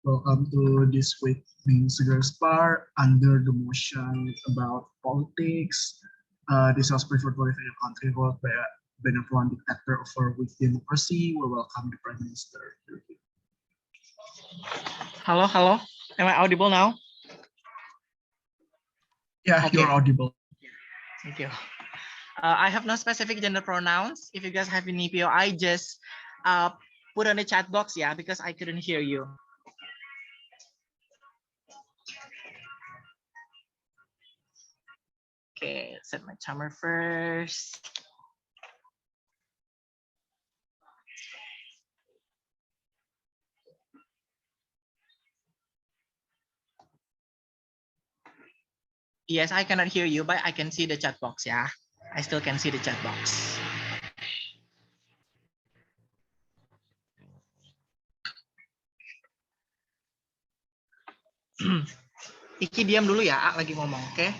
Welcome to this week in Seger Spar under the motion about politics. This was preferred to live in a country ruled by a benevolent dictator over with democracy. We welcome the Prime Minister. Hello, hello. Am I audible now? Yeah, Okay. you're audible. Thank you. I have no specific gender pronouns. If you guys have any POI, just put on the chat box, yeah, because I couldn't hear you. Okay, set my timer first. Yes, I cannot hear you, but I can see the chat box, yeah. I still can see the chat box. Iki diam dulu ya, lagi ngomong, oke? Okay?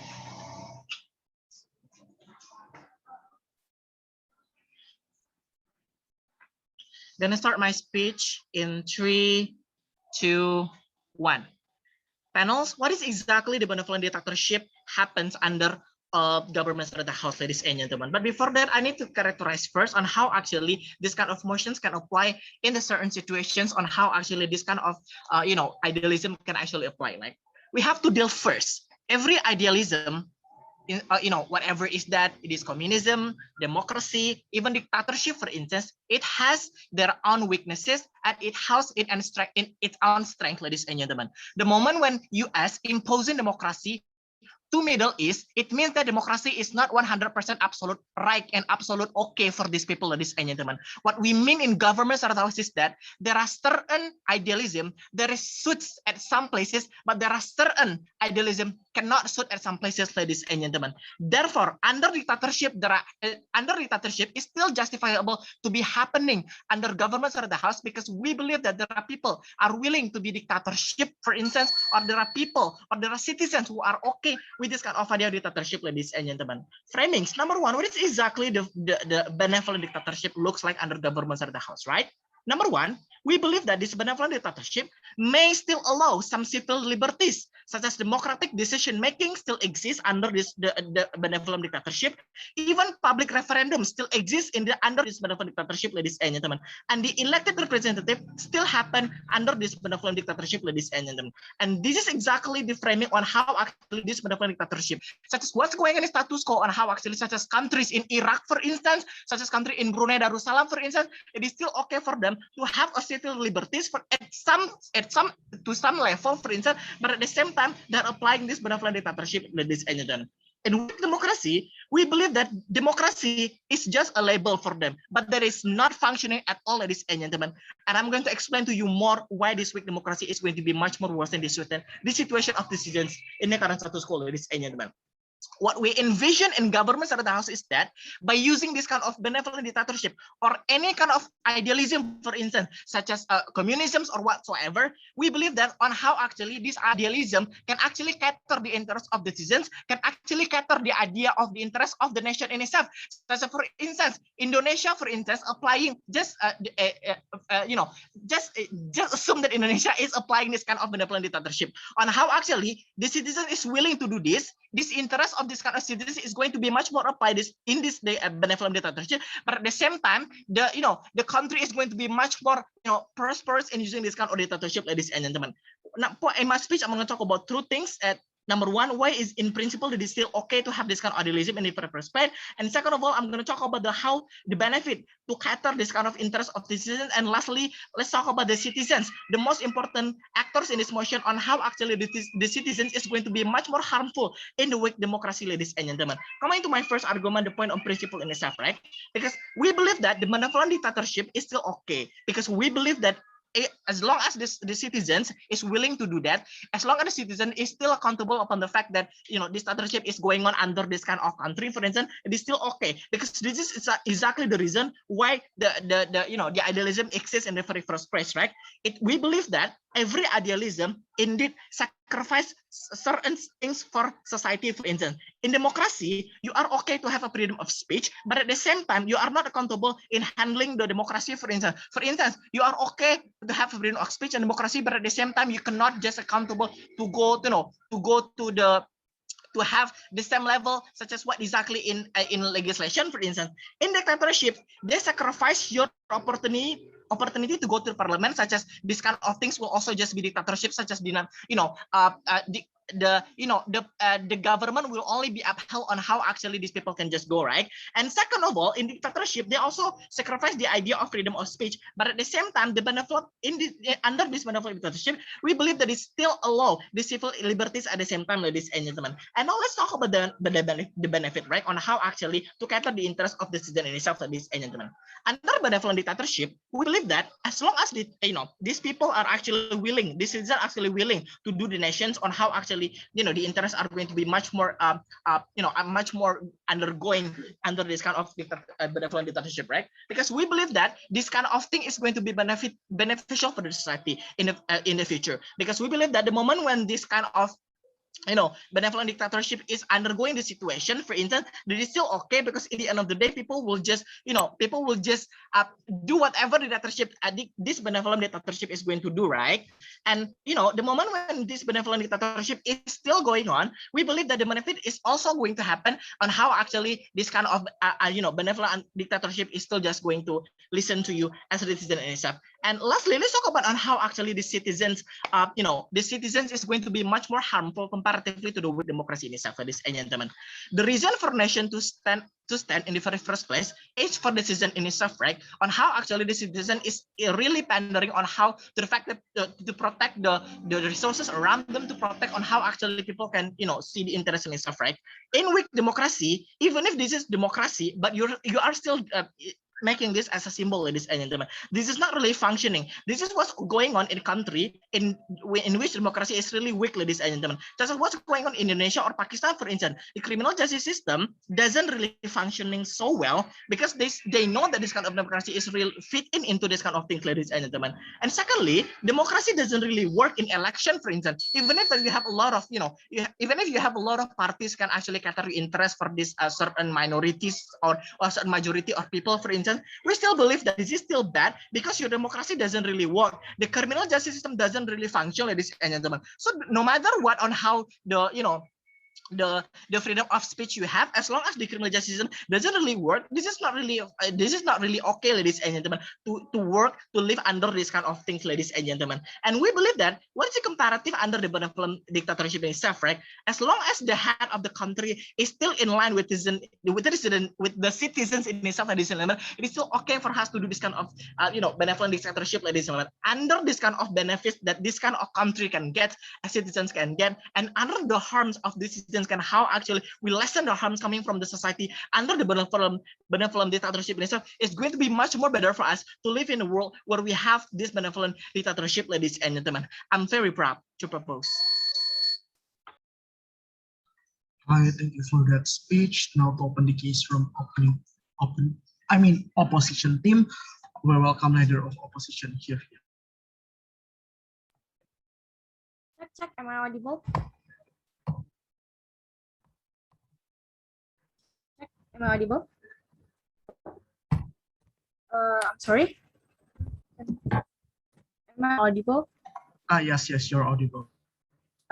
Gonna start my speech in 3, 2, 1. Panels, what is exactly the benevolent dictatorship happens under governments of the House, ladies and gentlemen. But before that, I need to characterize first on how actually this kind of motions can apply in the certain situations, on how actually this kind of idealism can actually apply. Like we have to deal first. Every idealism, whatever is that, it is communism, democracy, even dictatorship, for instance, it has their own weaknesses and it has it and in its own strength, ladies and gentlemen. The moment when US imposing democracy to Middle East, it means that democracy is not 100% absolute right and absolute okay for these people, ladies and gentlemen. What we mean in government is that there are certain idealism, there is suits at some places, but there are certain idealism cannot suit at some places, ladies and gentlemen. Therefore, under dictatorship, dictatorship is still justifiable to be happening under government of the House because we believe that there are people are willing to be dictatorship, for instance, or there are people or there are citizens who are okay with this kind of idea of dictatorship, ladies and gentlemen. Framings. Number one, what is exactly the benevolent dictatorship looks like under government of the House, right? Number one, we believe that this benevolent dictatorship may still allow some civil liberties, such as democratic decision-making still exists under this the benevolent dictatorship. Even public referendums still exist under this benevolent dictatorship, ladies and gentlemen. And the elected representative still happen under this benevolent dictatorship, ladies and gentlemen. And this is exactly the framing on how actually this benevolent dictatorship, such as what's going on in status quo, on how actually such as countries in Iraq, for instance, such as country in Brunei Darussalam, for instance, it is still okay for them to have a civil liberties for to some level, for instance, but at the same time they're applying this benevolent dictatorship, ladies and gentlemen. And with democracy, we believe that democracy is just a label for them, but that is not functioning at all, ladies and gentlemen. And I'm going to explain to you more why this weak democracy is going to be much more worse than the situation of the citizens in the current status quo, ladies and gentlemen. What we envision in governments of the House is that by using this kind of benevolent dictatorship or any kind of idealism, for instance, such as communism or whatsoever, we believe that on how actually this idealism can actually cater the interests of the citizens, can actually cater the idea of the interest of the nation in itself. Such as, for instance, Indonesia, for instance, applying just assume that Indonesia is applying this kind of benevolent dictatorship on how actually the citizen is willing to do this. This interest of this kind of citizenship is going to be much more applied in this benevolent dictatorship, but at the same time, the country is going to be much more prosperous in using this kind of dictatorship, ladies and gentlemen. Now, in my speech, I'm going to talk about two things. Number one, why is in principle it is still okay to have this kind of idealism in the first place? And second of all, I'm going to talk about how the benefit to cater this kind of interest of the citizens. And lastly, let's talk about the citizens, the most important actors in this motion, on how actually the citizens is going to be much more harmful in the weak democracy, ladies and gentlemen. Coming to my first argument, the point on principle in itself, right? Because we believe that the benevolent dictatorship is still okay, because we believe that as long as the citizens is willing to do that, as long as the citizen is still accountable upon the fact that this dictatorship is going on under this kind of country, for instance, it is still okay, because this is exactly the reason why the idealism exists in the very first place, right? We believe that every idealism indeed sacrifice certain things for society. For instance, in democracy, you are okay to have a freedom of speech, but at the same time, you are not accountable in handling the democracy. For instance, you are okay to have freedom of speech and democracy, but at the same time, you cannot just accountable to go, to have the same level, such as what exactly in legislation. For instance, in dictatorship, they sacrifice your opportunity to go to parliament, such as this kind of things will also just be dictatorship, such as the government will only be upheld on how actually these people can just go, right? And second of all, in dictatorship, they also sacrifice the idea of freedom of speech, but at the same time, the benevolent under this benevolent dictatorship, we believe that it's still allow the civil liberties at the same time, ladies and gentlemen. And now let's talk about the benefit, right, on how actually to cater the interest of the citizen in itself, ladies and gentlemen. Under benevolent dictatorship, we believe that as long as these people are actually willing, these citizens are actually willing to do the nations on how actually the interests are going to be much more much more undergoing under this kind of benevolent dictatorship, right? Because we believe that this kind of thing is going to be beneficial for the society in the future, because we believe that the moment when this kind of benevolent dictatorship is undergoing the situation, for instance, that is still okay, because in the end of the day, people will just do whatever dictatorship this benevolent dictatorship is going to do, right? And the moment when this benevolent dictatorship is still going on, we believe that the benefit is also going to happen on how actually this kind of benevolent dictatorship is still just going to listen to you as a citizen in itself. And lastly, let's talk about on how actually the citizens is going to be much more harmful comparatively to the democracy in itself, ladies and gentlemen. The reason for nation to stand in the very first place is for the citizen in itself, right? On how actually the citizen is really pandering on how to the fact that to protect the resources around them, to protect on how actually people can see the interest in itself, right? In weak democracy, even if this is democracy, but you are still making this as a symbol, ladies and gentlemen. This is not really functioning. This is what's going on in a country in which democracy is really weak, ladies and gentlemen. Just as what's going on in Indonesia or Pakistan, for instance. The criminal justice system doesn't really functioning so well because they know that this kind of democracy is really fit into this kind of things, ladies and gentlemen. And secondly, democracy doesn't really work in election, for instance. Even if you have a lot of, even if you have a lot of parties can actually cater interest for this certain minorities or certain majority of people, for instance, we still believe that this is still bad because your democracy doesn't really work. The criminal justice system doesn't really function, ladies and gentlemen. So no matter what on how the freedom of speech you have, as long as the criminal justice system doesn't really work, this is not really okay, ladies and gentlemen, to work, to live under this kind of things, ladies and gentlemen. And we believe that what is the comparative under the benevolent dictatorship in itself, right? As long as the head of the country is still in line with the citizens in itself, ladies and gentlemen, it is still okay for us to do this kind of benevolent dictatorship, ladies and gentlemen, under this kind of benefits that this kind of country can get, as citizens can get, and under the harms of the citizens can how actually we lessen the harms coming from the society under the benevolent dictatorship in itself, is going to be much more better for us to live in a world where we have this benevolent dictatorship, ladies and gentlemen. I'm very proud to propose. I thank you for that speech. Now to open the case from opposition team. We welcome leader of opposition here. Check, am I audible? Am I audible? I'm sorry. Am I audible? Yes, you're audible.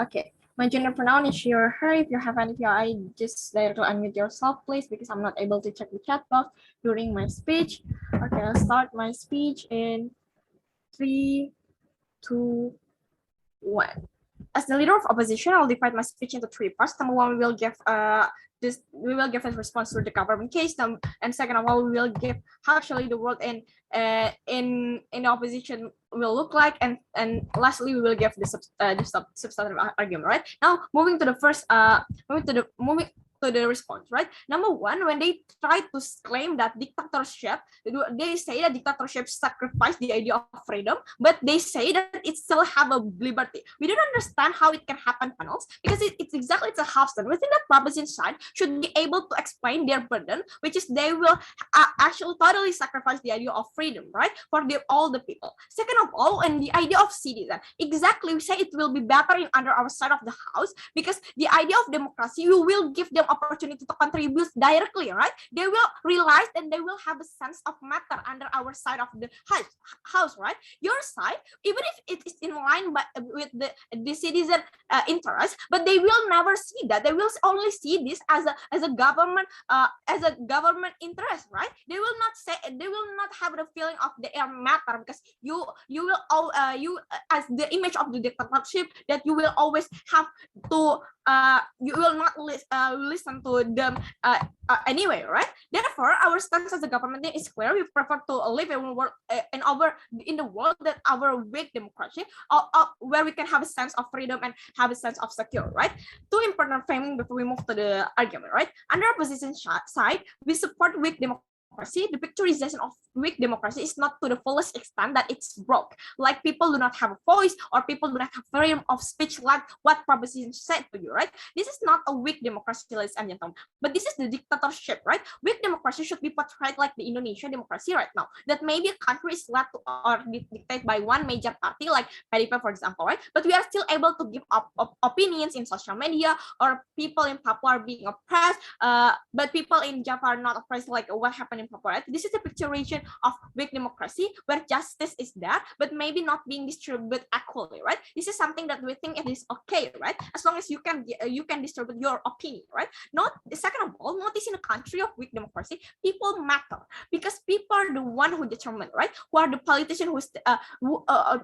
Okay. My gender pronoun is she or her. If you have any PI, just directly unmute yourself, please, because I'm not able to check the chat box during my speech. Okay, I'll start my speech in 3, 2, 1. As the leader of opposition, I'll divide my speech into 3 parts. Number 1, we will give a response to the government case, and second of all, we will give how actually the world in the opposition will look like, and lastly, we will give the substantive argument. Right now, moving to the to the response, right? Number one, when they try to claim that dictatorship, they say that dictatorship sacrifice the idea of freedom, but they say that it still have a liberty. We don't understand how it can happen, panels, because it's a half stand. Within the proposition side should be able to explain their burden, which is they will actually totally sacrifice the idea of freedom, right, for all the people. Second of all, and the idea of citizen, exactly, we say it will be better in under our side of the house, because the idea of democracy, you will give them opportunity to contribute directly, right? They will realize and they will have a sense of matter under our side of the house, right? Your side, even if it is in line with the citizen interest, but they will never see that. They will only see this as a government interest, right? They will not say, they will not have the feeling of the air matter, because you will you as the image of the dictatorship, that you will always have to you will not listen to them anyway, right? Therefore, our stance as a government is clear. We prefer to live in a world in the world that our weak democracy, where we can have a sense of freedom and have a sense of secure, right? Two important framing before we move to the argument, right? Under opposition side, we support weak democracy. The picturization of weak democracy is not to the fullest extent that it's broke, like people do not have a voice or people do not have freedom of speech, like what proposition said to you, right? This is not a weak democracy, ladies and gentlemen, but this is the dictatorship, right? Weak democracy should be portrayed like the Indonesian democracy right now, that maybe a country is led to or dictated by one major party, like PDP, for example, right? But we are still able to give up opinions in social media, or people in Papua are being oppressed, but people in Java are not oppressed, like what happened in Papua, right? This is a picturization of weak democracy, where justice is there, but maybe not being distributed equally, right? This is something that we think it is okay, right? As long as you can distribute your opinion, right? Not second of all, notice in a country of weak democracy, people matter, because people are the one who determine, right? Who are the politicians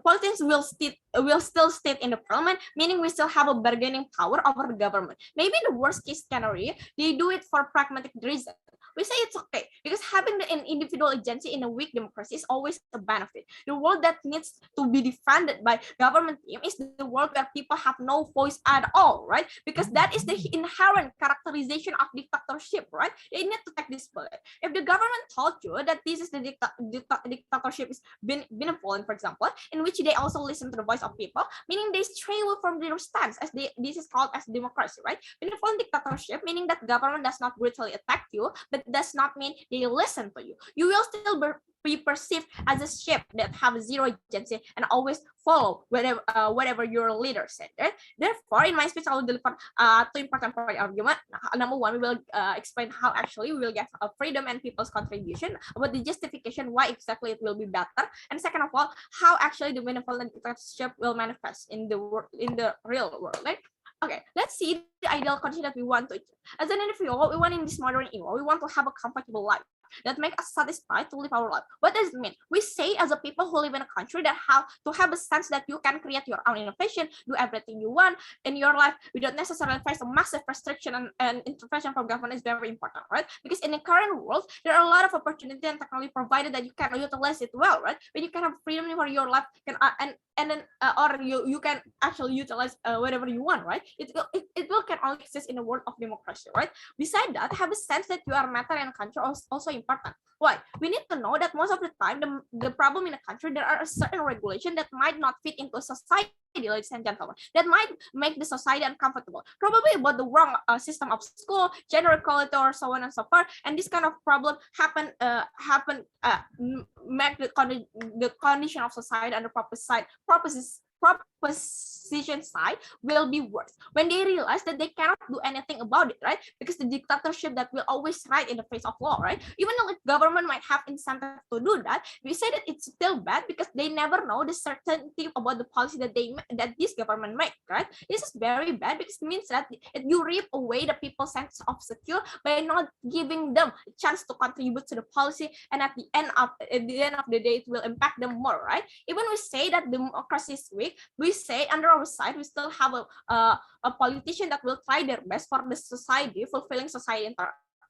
politicians will still state in the parliament, meaning we still have a bargaining power over the government. Maybe in the worst case scenario, they do it for pragmatic reason. We say it's okay, because having an individual agency in a weak democracy is always a benefit. The world that needs to be defended by government team is the world where people have no voice at all, right? Because that is the inherent characterization of dictatorship, right? They need to take this bullet. If the government told you that this is the dictatorship is benevolent, for example, in which they also listen to the voice of people, meaning they stray away from their stance, as this is called as democracy, right? Benevolent dictatorship, meaning that government does not brutally attack you, but does not mean they listen to you. You will still be perceived as a ship that have zero agency and always follow whatever your leader said. Right? Therefore, in my speech, I will deliver two important point argument. Number one, we will explain how actually we will get freedom and people's contribution, about the justification why exactly it will be better, and second of all, how actually the benevolent dictatorship will manifest in the real world. Right? Okay, let's see the ideal condition that we want to achieve. As an individual, we want in this modern era, we want to have a comfortable life that make us satisfied to live our life. What does it mean? We say as a people who live in a country that have a sense that you can create your own innovation, do everything you want in your life without necessarily face a massive restriction and intervention from government is very important, right? Because in the current world, there are a lot of opportunity and technology provided that you can utilize it well, right? When you can have freedom for your life, and then or you can actually utilize whatever you want, right? It will can only exist in a world of democracy, right? Beside that, have a sense that you are matter in a country also important. Why? We need to know that most of the time, the problem in a country, there are a certain regulation that might not fit into society, ladies and gentlemen, that might make the society uncomfortable. Probably about the wrong system of school, gender equality, or so on and so forth. And this kind of problem make the condition of society under proposition side will be worse when they realize that they cannot do anything about it, right? Because the dictatorship that will always right in the face of law, right? Even though the government might have incentive to do that, we say that it's still bad because they never know the certainty about the policy that this government make, right? This is very bad because it means that you rip away the people's sense of secure by not giving them a chance to contribute to the policy, and at the end of the day, it will impact them more, right? Even we say that democracy is weak, we say under our side we still have a politician that will try their best for the society, fulfilling society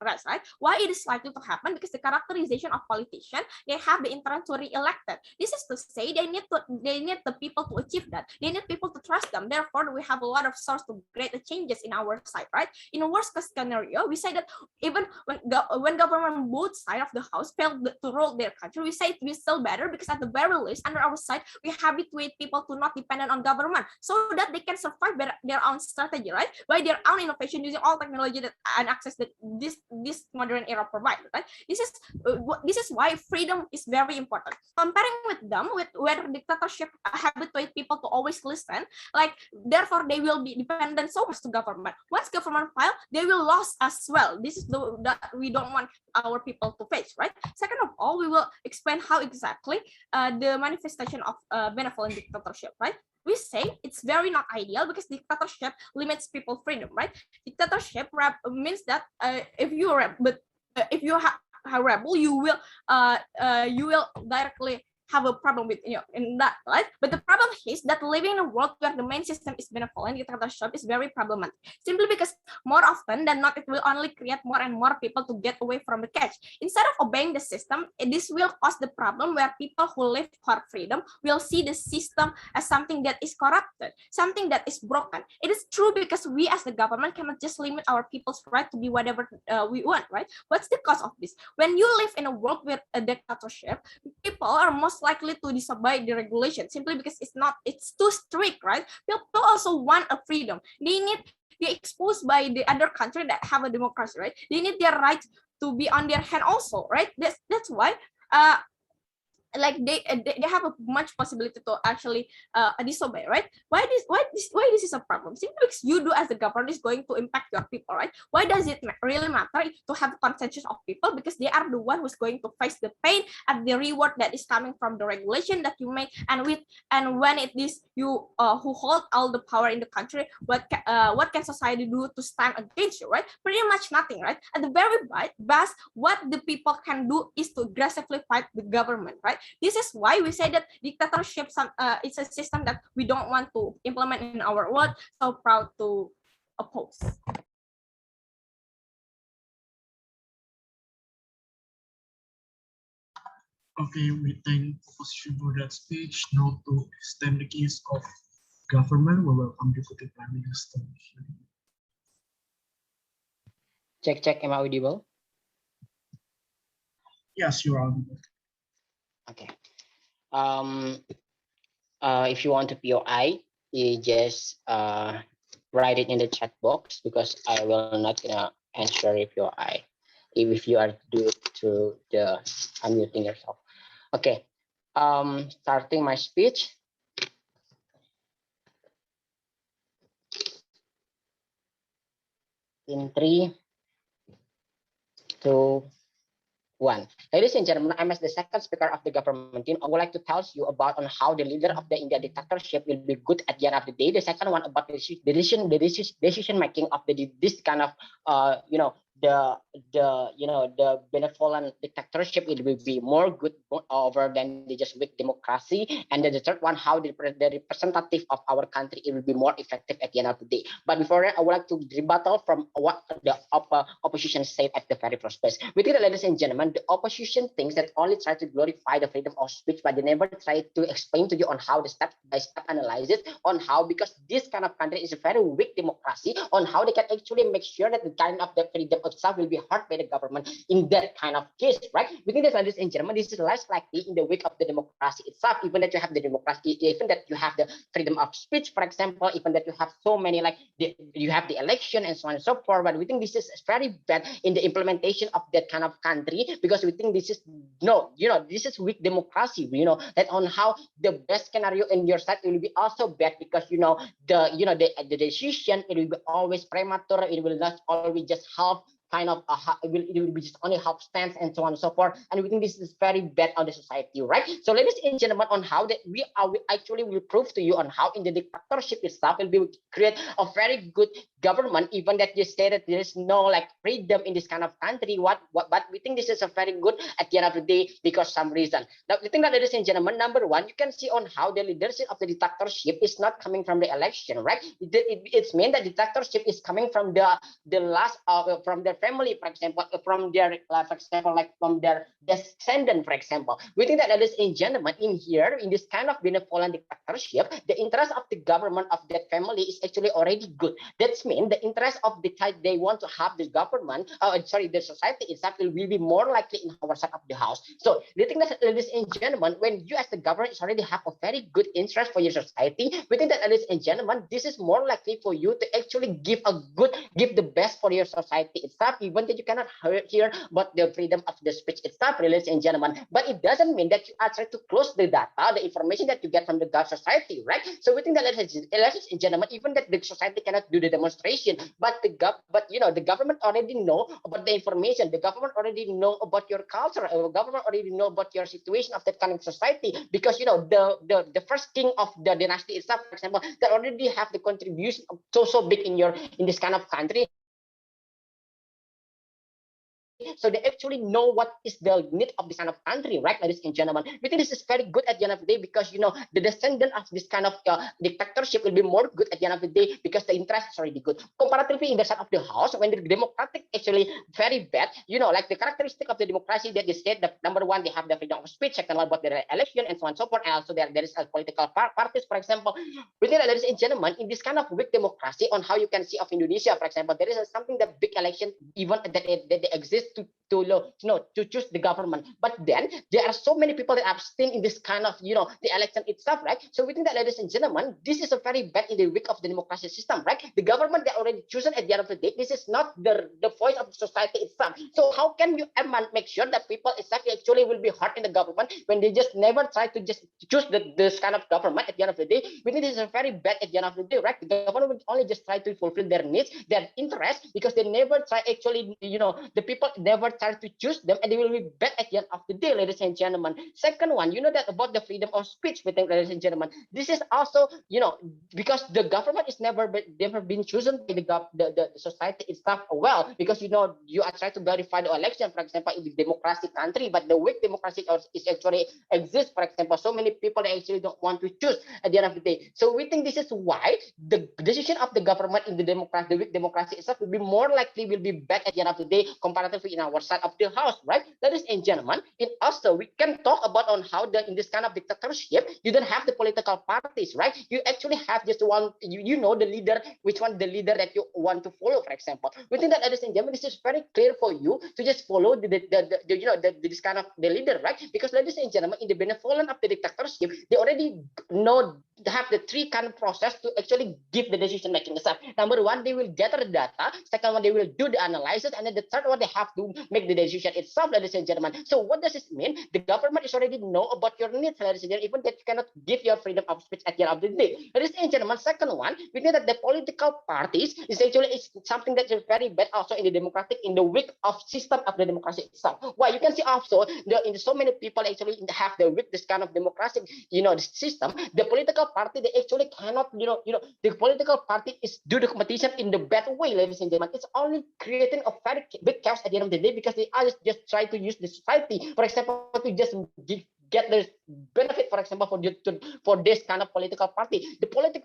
rest, right? Why it is likely to happen? Because the characterization of politicians, they have the intent to re-elected. This is to say they need the people to achieve that. They need people to trust them. Therefore, we have a lot of source to create the changes in our side, right? In a worst case scenario, we say that even when government both side of the house failed to rule their country, we say it will still better because at the very least, under our side, we habituate people to not dependent on government so that they can survive their own strategy, right? By their own innovation using all technology that and access that this modern era provides, right? This is why freedom is very important. Comparing with them, with where dictatorship habituate people to always listen, like therefore they will be dependent so much to government. Once government fail, they will lose as well. This is that we don't want our people to face, right? Second of all, we will explain how exactly the manifestation of benevolent dictatorship, right? We say it's very not ideal because dictatorship limits people's freedom, right? Dictatorship means that if you if you have a rebel, you will directly have a problem with in that, right? But the problem is that living in a world where the main system is benevolent, dictatorship is very problematic. Simply because more often than not, it will only create more and more people to get away from the cage. Instead of obeying the system, this will cause the problem where people who live for freedom will see the system as something that is corrupted, something that is broken. It is true because we as the government cannot just limit our people's right to be whatever we want, right? What's the cause of this? When you live in a world with a dictatorship, people are most likely to disobey the regulation simply because it's too strict, right? People also want a freedom. They're exposed by the other country that have a democracy, right? They need their right to be on their hand also, right? That's why like they have a much possibility to actually disobey, right? Why this is a problem? Simply because you do as a government is going to impact your people, right? Why does it really matter to have consensus of people? Because they are the one who's going to face the pain and the reward that is coming from the regulation that you make. And when it is you who hold all the power in the country, what can society do to stand against you, right? Pretty much nothing, right? At the very best, what the people can do is to aggressively fight the government, right? This is why we say that dictatorship it's a system that we don't want to implement in our world. So proud to oppose. Okay, we thank opposition for that speech. Now to extend the case of government, we welcome Deputy Prime Minister. Check, am I audible? Yes, you are audible. Okay. If you want to POI, you just write it in the chat box because I will not gonna answer if POI. If you are to do it through the unmuting yourself. Okay. Starting my speech. In 3, 2, 1. Ladies and gentlemen, I'm as the second speaker of the government team. I would like to tell you about on how the leader of the India dictatorship will be good at the end of the day. The second one about the decision making of this kind of the benevolent dictatorship. It will be more good over than the just weak democracy. And then the third one, how the representative of our country it will be more effective at the end of the day. But before that, I would like to rebuttal from what the opposition said at the very first place. We think that, ladies and gentlemen, the opposition thinks that only try to glorify the freedom of speech, but they never try to explain to you on how the step-by-step analysis on how, because this kind of country is a very weak democracy, on how they can actually make sure that the kind of the freedom itself will be hurt by the government in that kind of case, right? We think that, ladies and gentlemen, this is less likely in the wake of the democracy itself, even that you have the democracy, even that you have the freedom of speech, for example, even that you have so many, like you have the election and so on and so forth. But we think this is very bad in the implementation of that kind of country, because we think this is this is weak democracy. That on how the best scenario in your side will be also bad, because the decision, it will be always premature. It will not always just half kind of it will be just only half stance and so on and so forth. And we think this is very bad on the society, right? So ladies and gentlemen, on how that we actually will prove to you on how in the dictatorship itself will be create a very good government, even that you say that there is no like freedom in this kind of country. But we think this is a very good at the end of the day, because some reason. Now we think that, ladies and gentlemen, number one, you can see on how the leadership of the dictatorship is not coming from the election, right? It's mean that dictatorship is coming from the last from the family, for example, from their, for example, like from their descendant, for example. We think that, ladies and gentlemen, in here, in this kind of benevolent dictatorship, the interest of the government of that family is actually already good. That's mean the interest of the type they want to have the government, the society itself will be more likely in our side of the house. So the thing that, ladies and gentlemen, when you as the government already have a very good interest for your society, we think that, ladies and gentlemen, this is more likely for you to actually give the best for your society itself, even that you cannot hear about the freedom of the speech itself, ladies and gentlemen. But it doesn't mean that you are trying to close the data, the information that you get from the society, right? So we think that, ladies and gentlemen, even that the society cannot do the demonstration, but the government already know about the information. The government already know about your culture. The government already know about your situation of that kind of society, because the first king of the dynasty itself, for example, that already have the contribution so big in this kind of country. So they actually know what is the need of this kind of country, right, ladies and gentlemen? We think this is very good at the end of the day, because the descendant of this kind of dictatorship will be more good at the end of the day, because the interest is already good. Comparatively, in the side of the house, when the democratic actually very bad, like the characteristic of the democracy that they said that number one, they have the freedom of speech, second one, about the election, and so on and so forth, and also there is a political parties, for example. We think that, ladies and gentlemen, in this kind of weak democracy, on how you can see of Indonesia, for example, there is something that big election, even that they exist to choose the government. But then there are so many people that abstain in this kind of the election itself, right? So we think that, ladies and gentlemen, this is a very bad in the weak of the democracy system, right? The government they already chosen at the end of the day. This is not the voice of the society itself. So how can you make sure that people actually will be heard in the government when they just never try to just choose this kind of government at the end of the day? We think this is very bad at the end of the day, right? The government will only just try to fulfill their needs, their interests, because they never try actually, the people never try to choose them, and they will be bad at the end of the day, ladies and gentlemen. Second one, that about the freedom of speech, we think, ladies and gentlemen, this is also, because the government is never been chosen by the society itself well, because you are trying to verify the election, for example, in the democracy country, but the weak democracy is actually exists, for example, so many people that actually don't want to choose at the end of the day. So we think this is why the decision of the government in the weak democracy itself will be more likely will be bad at the end of the day, comparatively in our side of the house, right, ladies and gentlemen. And also we can talk about on how in this kind of dictatorship, you don't have the political parties, right? You actually have just one, the leader, which one the leader that you want to follow, for example. We think that, ladies and gentlemen, this is very clear for you to just follow this kind of the leader, right? Because, ladies and gentlemen, in the benevolent of the dictatorship, they already know, they have the three kind of process to actually give the decision making itself. Number one, they will gather the data. Second one, they will do the analysis, and then the third one, they have to make the decision itself, ladies and gentlemen. So what does this mean? The government is already know about your needs, ladies and gentlemen, even that you cannot give your freedom of speech at the end of the day, ladies and gentlemen. Second one, we know that the political parties is actually something that is very bad also in the democratic, in the weak of system of the democracy itself. Why? You can see also in so many people actually have the weak this kind of democratic the system. The political party, they actually cannot the political party is do the competition in the bad way, ladies and gentlemen. It's only creating a very big chaos at the end of the day, because they are just try to use the society, for example, to just get the benefit, for example, for this kind of political party. The politic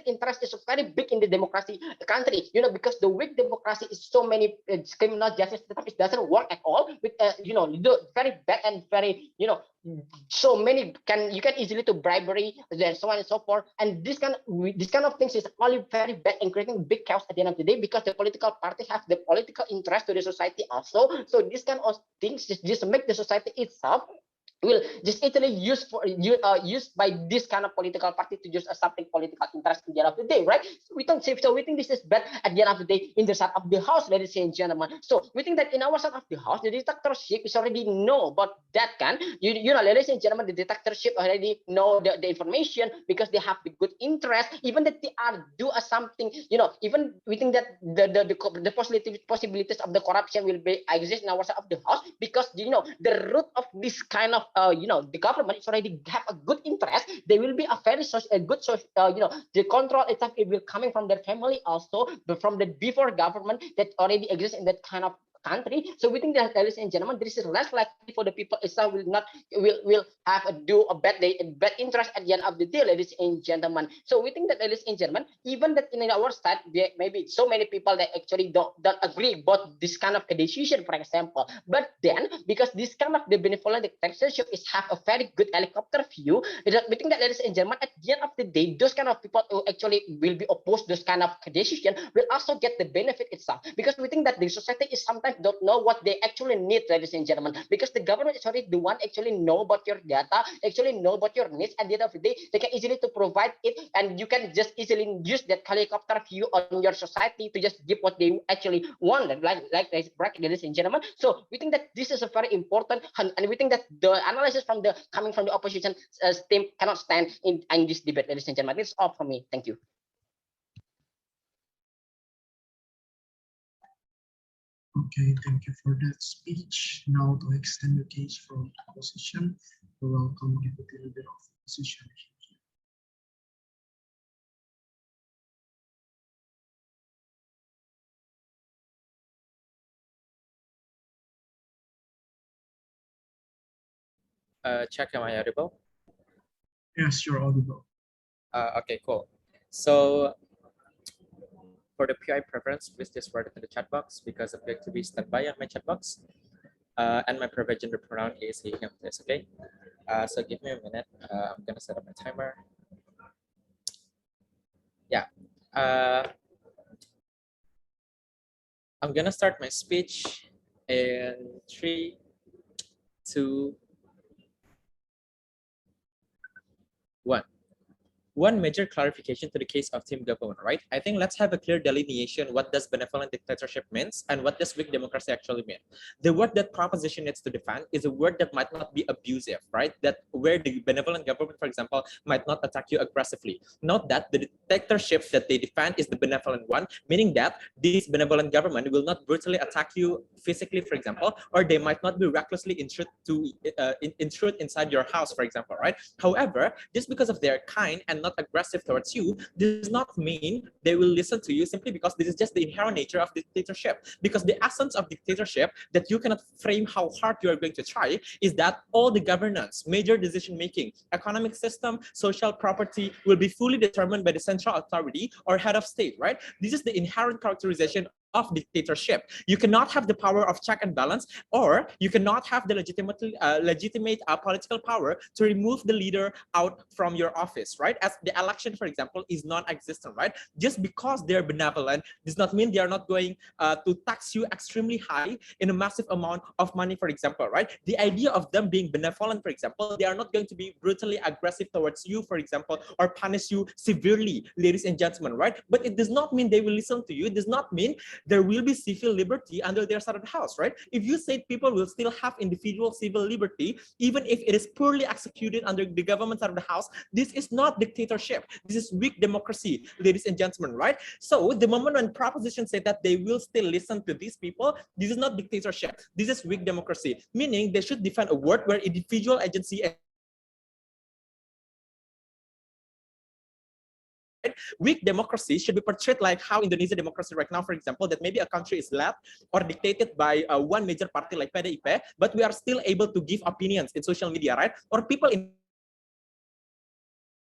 interest is very big in the democracy country, because the weak democracy is so many criminal justice system, it doesn't work at all with very bad and very so many you can easily to bribery and so on and so forth. And this kind of things is only very bad and creating big chaos at the end of the day, because the political party have the political interest to the society also. So this kind of things just make the society itself will just easily used by this kind of political party to just something political interest at the end of the day, right? So we don't say, so we think this is bad at the end of the day in the side of the house, ladies and gentlemen. So we think that in our side of the house, the dictatorship is already know about that kind. Ladies and gentlemen, the dictatorship already know the information, because they have the good interest, even that they are do something, even we think that the possibilities of the corruption will be exist in our side of the house, because the root of this kind of the government is already have a good interest. They will be a very good the control itself, it will coming from their family also, but from the before government that already exists in that kind of country. So we think that, ladies and gentlemen, this is less likely for the people itself will have a bad interest at the end of the day, ladies and gentlemen. So we think that, ladies and gentlemen, even that in our state, maybe so many people that actually don't agree about this kind of decision, for example. But then, because this kind of the benevolent dictatorship is have a very good helicopter view, we think that, ladies and gentlemen, at the end of the day, those kind of people who actually will be opposed those kind of decision will also get the benefit itself, because we think that the society is sometimes don't know what they actually need, ladies and gentlemen, because the government is already the one actually know about your data, actually know about your needs. At the end of the day, they can easily to provide it, and you can just easily use that helicopter view on your society to just give what they actually want, like this bracket, ladies and gentlemen. So we think that this is a very important, and we think that the analysis from the coming from the opposition team cannot stand in this debate, ladies and gentlemen. It's all from me. Thank you. Okay, thank you for that speech. Now to extend the case from opposition, we welcome Deputy Leader of Opposition. Check, am I audible? Yes, you're audible. Okay, cool. So for the PI preference, please just write it in the chat box because I'm going to be standby on my chat box. And my preferred gender pronoun is he, him, this, okay? So give me a minute. I'm gonna set up my timer. Yeah. I'm gonna start my speech in 3, 2, 1. One major clarification to the case of team government, right? I think let's have a clear delineation. What does benevolent dictatorship means and what does weak democracy actually mean? The word that proposition needs to define is a word that might not be abusive, right? That where the benevolent government, for example, might not attack you aggressively. Note that the dictatorship that they define is the benevolent one, meaning that this benevolent government will not brutally attack you physically, for example, or they might not be recklessly intrude inside your house, for example, right? However, just because of their kind and not aggressive towards you does not mean they will listen to you, simply because this is just the inherent nature of dictatorship. Because the essence of dictatorship that you cannot frame how hard you are going to try is that all the governance, major decision making, economic system, social property will be fully determined by the central authority or head of state, right? This is the inherent characterization of dictatorship. You cannot have the power of check and balance, or you cannot have the legitimate political power to remove the leader out from your office, right? As the election, for example, is non-existent, right? Just because they're benevolent does not mean they are not going to tax you extremely high in a massive amount of money, for example, right? The idea of them being benevolent, for example, they are not going to be brutally aggressive towards you, for example, or punish you severely, ladies and gentlemen, right? But it does not mean they will listen to you. It does not mean there will be civil liberty under their side of the house, right? If you say people will still have individual civil liberty, even if it is poorly executed under the government side of the house, this is not dictatorship. This is weak democracy, ladies and gentlemen, right? So the moment when propositions say that they will still listen to these people, this is not dictatorship. This is weak democracy, meaning they should define a word where individual agency. Weak democracy should be portrayed like how Indonesia democracy right now, for example, that maybe a country is led or dictated by one major party like PDIP, but we are still able to give opinions in social media, right? Or people in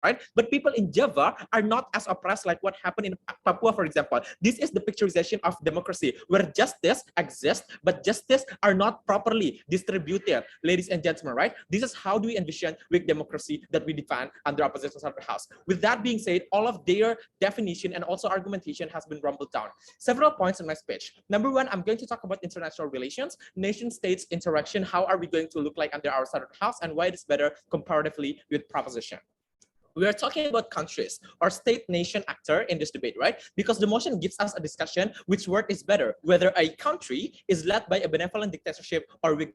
right? But people in Java are not as oppressed like what happened in Papua, for example. This is the picturization of democracy, where justice exists, but justice are not properly distributed, ladies and gentlemen, right? This is how do we envision weak democracy that we define under opposition side of the house. With that being said, all of their definition and also argumentation has been rumbled down. Several points in my speech. Number one, I'm going to talk about international relations, nation-states interaction. How are we going to look like under our side of the house, and why it is better comparatively with proposition. We are talking about countries or state nation actor in this debate, right? Because the motion gives us a discussion which word is better, whether a country is led by a benevolent dictatorship or weak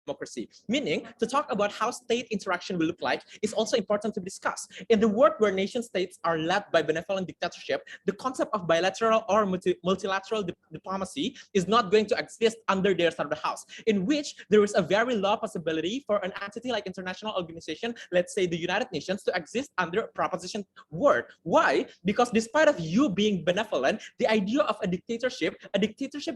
democracy. Meaning, to talk about how state interaction will look like is also important to discuss. In the world where nation states are led by benevolent dictatorship, the concept of bilateral or multilateral diplomacy is not going to exist under their side of the house, in which there is a very low possibility for an entity like international organization, let's say the United Nations, to exist under a proposition word. Why? Because despite of you being benevolent, the idea of a dictatorship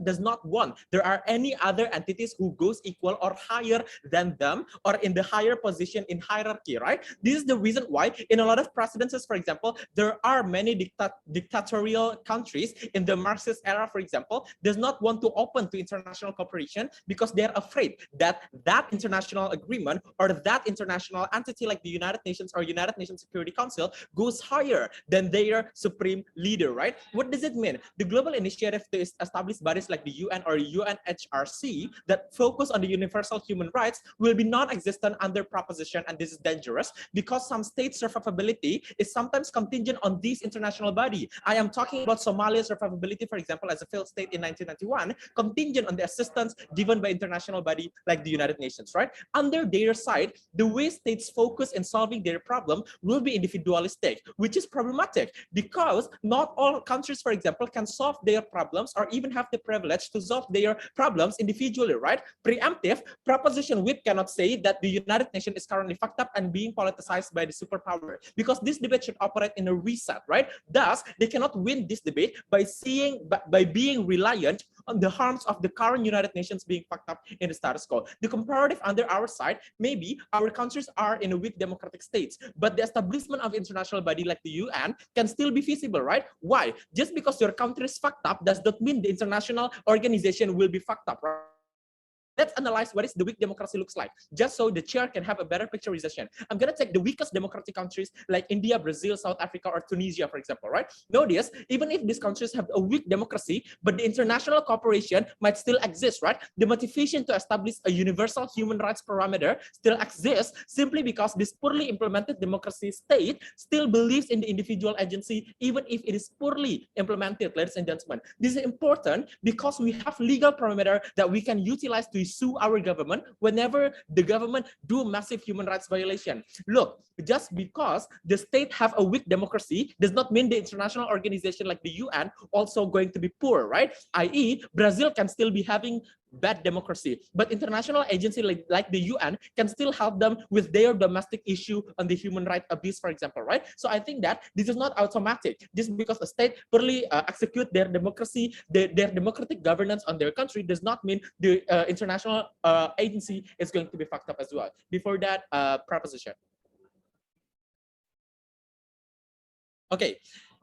does not want there are any other entities who goes equal or higher than them or in the higher position in hierarchy, right? This is the reason why in a lot of precedences, for example, there are many dictatorial countries in the Marxist era, for example, does not want to open to international cooperation because they're afraid that that international agreement or that international entity like the United Nations or United Nations Security Council goes higher than their supreme leader, right? What does it mean? The global initiative to establish bodies like the UN or UNHRC that focus on the universal human rights will be non-existent under proposition, and this is dangerous because some state survivability is sometimes contingent on this international body. I am talking about Somalia's survivability, for example, as a failed state in 1991, contingent on the assistance given by international body like the United Nations, right? Under their side, the way states focus in solving their problem will be individualistic, which is problematic because not all countries, for example, can solve their problems or even have the privilege to solve their problems individually, right? Preemptive proposition whip cannot say that the United Nations is currently fucked up and being politicized by the superpower, because this debate should operate in a reset, right? Thus, they cannot win this debate by being reliant on the harms of the current United Nations being fucked up in the status quo. The comparative under our side, maybe our countries are in a weak democratic states, but the establishment of international body like the UN can still be feasible, right? Why? Just because your country is fucked up does not mean the international organization will be fucked up, right? Let's analyze what is the weak democracy looks like, just so the chair can have a better picturization. I'm gonna take the weakest democratic countries like India, Brazil, South Africa, or Tunisia, for example, right? Notice, even if these countries have a weak democracy, but the international cooperation might still exist, right? The motivation to establish a universal human rights parameter still exists simply because this poorly implemented democracy state still believes in the individual agency, even if it is poorly implemented, ladies and gentlemen. This is important because we have legal parameter that we can utilize to sue our government whenever the government do massive human rights violation. Look, just because the state have a weak democracy does not mean the international organization like the UN also going to be poor, right? i.e. Brazil can still be having bad democracy, but international agency like the UN can still help them with their domestic issue on the human rights abuse, for example, right? So I think that this is not automatic. Just because the state poorly execute their democracy, their democratic governance on their country does not mean the international agency is going to be fucked up as well. Before that, proposition. Okay,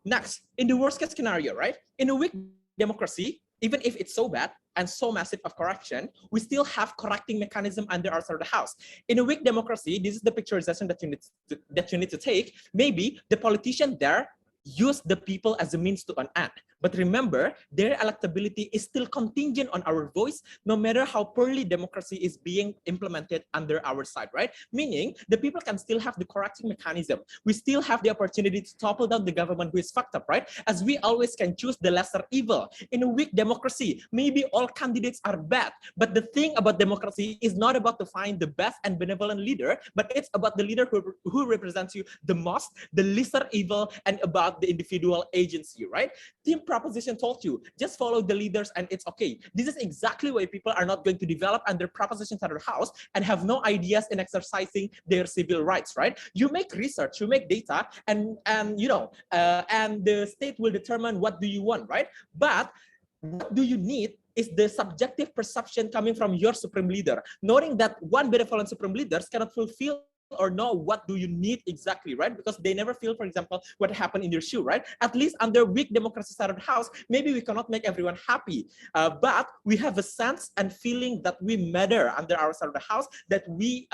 next, in the worst case scenario, right? In a weak democracy, even if it's so bad and so massive of correction, we still have correcting mechanism under our side of the house. In a weak democracy, this is the picturization that you need to take. Maybe the politician there use the people as a means to an end. But remember, their electability is still contingent on our voice, no matter how poorly democracy is being implemented under our side, right? Meaning, the people can still have the correcting mechanism. We still have the opportunity to topple down the government who is fucked up, right? As we always can choose the lesser evil. In a weak democracy, maybe all candidates are bad, but the thing about democracy is not about to find the best and benevolent leader, but it's about the leader who represents you the most, the lesser evil, and about the individual agency, right? Team proposition told you, just follow the leaders and it's okay. This is exactly why people are not going to develop under proposition to their house and have no ideas in exercising their civil rights, right? You make research, you make data, and the state will determine what do you want, right? But what do you need is the subjective perception coming from your supreme leader, knowing that one benevolent supreme leaders cannot fulfill or know what do you need exactly, right? Because they never feel, for example, what happened in your shoe, right? At least under weak democracy side of the house, maybe we cannot make everyone happy, but we have a sense and feeling that we matter under our side of the house, that we,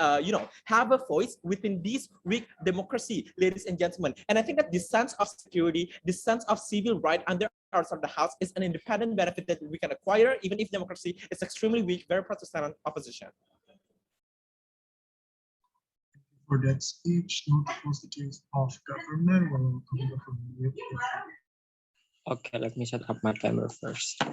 have a voice within this weak democracy, ladies and gentlemen. And I think that this sense of security, this sense of civil right under our side of the house is an independent benefit that we can acquire, even if democracy is extremely weak, very Protestant opposition. For that speech, not constitutes of government or government. Okay, let me set up my timer first.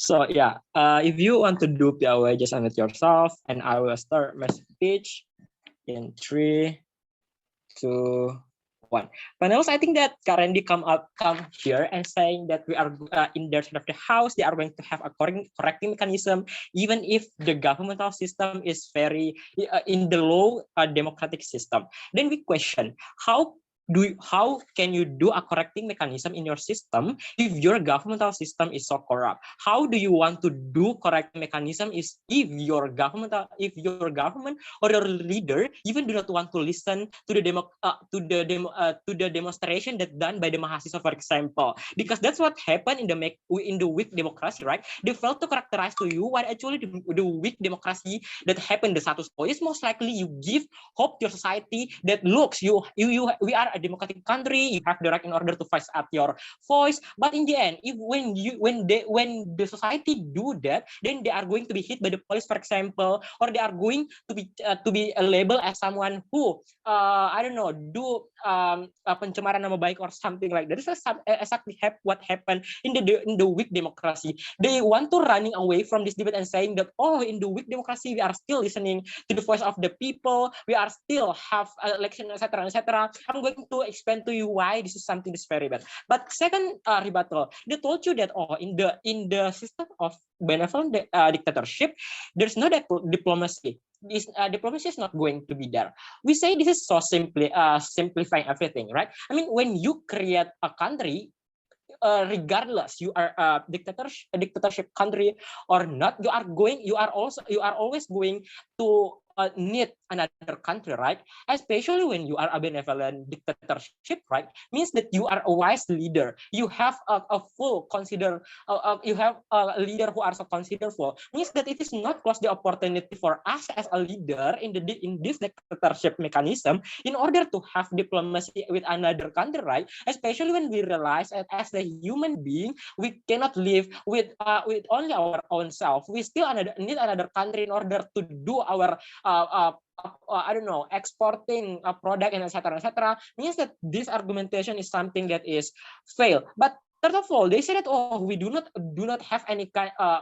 So yeah, if you want to do POA, just unmute yourself, and I will start my speech in 3, 2, 1. Panelists, I think that currently come here and saying that we are in their side of the house, they are going to have a correcting mechanism, even if the governmental system is very in the low democratic system. Then we question how can you do a correcting mechanism in your system if your governmental system is so corrupt? How do you want to do correcting mechanism if your government or your leader even do not want to listen to the demonstration that done by the mahasiswa, for example, because that's what happened in the weak democracy, right? They failed to characterize to you what actually the weak democracy that happened. The status quo is most likely you give hope to your society that looks we are a democratic country, you have the right in order to voice out your voice, but in the end, when the society do that, then they are going to be hit by the police, for example, or they are going to be labeled as someone who I don't know, do pencemaran nama baik or something like that. This is exactly what happened in the weak democracy. They want to running away from this debate and saying that, oh, in the weak democracy we are still listening to the voice of the people, we are still have election, etc., etc. I'm going to explain to you why this is something that's very bad. But second rebuttal, they told you that, oh, in the system of benevolent dictatorship, there's no diplomacy. This diplomacy is not going to be there. We say this is so simplifying everything, right? I mean, when you create a country, regardless you are a dictatorship country or not, you are always going to need another country, right? Especially when you are a benevolent dictatorship, right? Means that you are a wise leader. You have a full you have a leader who are so considerable. Means that it is not close the opportunity for us as a leader in this dictatorship mechanism in order to have diplomacy with another country, right? Especially when we realize that as a human being, we cannot live with only our own self. We still need another country in order to do our I don't know, exporting a product and etc. Means that this argumentation is something that is fail. But third of all, they say that, oh, we do not have any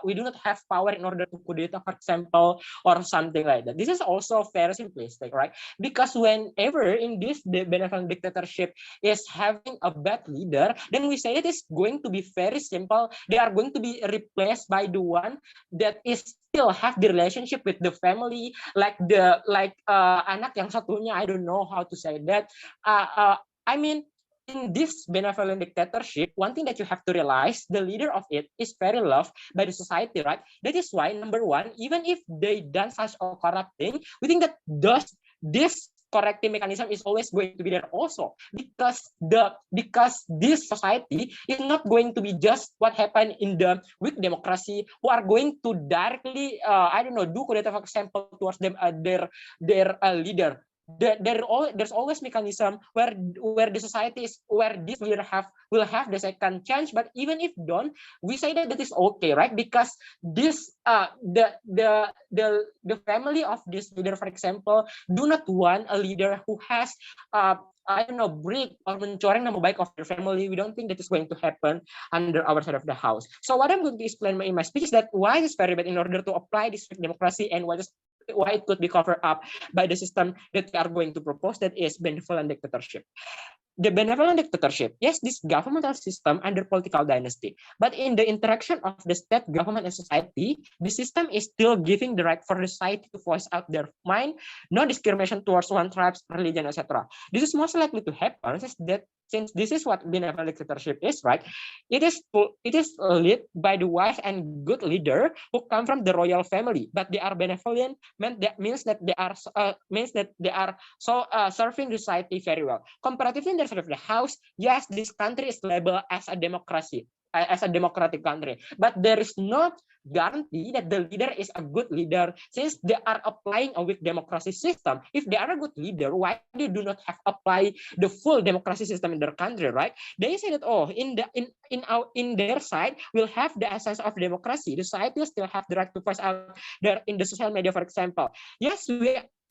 we do not have power in order to kudeta, for example, or something like that. This is also very simplistic, right? Because whenever in this benevolent dictatorship is having a bad leader, then we say it is going to be very simple. They are going to be replaced by the one that is still have the relationship with the family, like anak yang satunya, I don't know how to say that. I mean, in this benevolent dictatorship, one thing that you have to realize, the leader of it is very loved by the society, right? That is why, number one, even if they done such a corrupt thing, we think that this corrective mechanism is always going to be there also, because this society is not going to be just what happened in the weak democracy, who are going to directly I don't know, do kudeta, for example, towards them their leader. There's always mechanism where the society is where this leader will have the second chance. But even if don't, we say that is okay, right? Because this the family of this leader, for example, do not want a leader who has I don't know, break or mencoreng nama baik of their family. We don't think that is going to happen under our side of the house. So what I'm going to explain in my speech is that why is very bad in order to apply this democracy, and why it could be covered up by the system that we are going to propose, that is benevolent dictatorship. The benevolent dictatorship, yes, this governmental system under political dynasty, but in the interaction of the state, government, and society, the system is still giving the right for the society to voice out their mind, no discrimination towards one tribe, religion, etc. This is most likely to happen since this is what benevolent dictatorship is, right? It is led by the wise and good leader who come from the royal family, but they are benevolent. Means that they are serving the society very well. Comparatively, in the side of the house, yes, this country is labeled as a democracy, as a democratic country, but there is no guarantee that the leader is a good leader, since they are applying a weak democracy system. If they are a good leader, why they do not have apply the full democracy system in their country, right? They say that, oh, in their side will have the essence of democracy. The society will still have the right to voice out there in the social media, for example. Yes,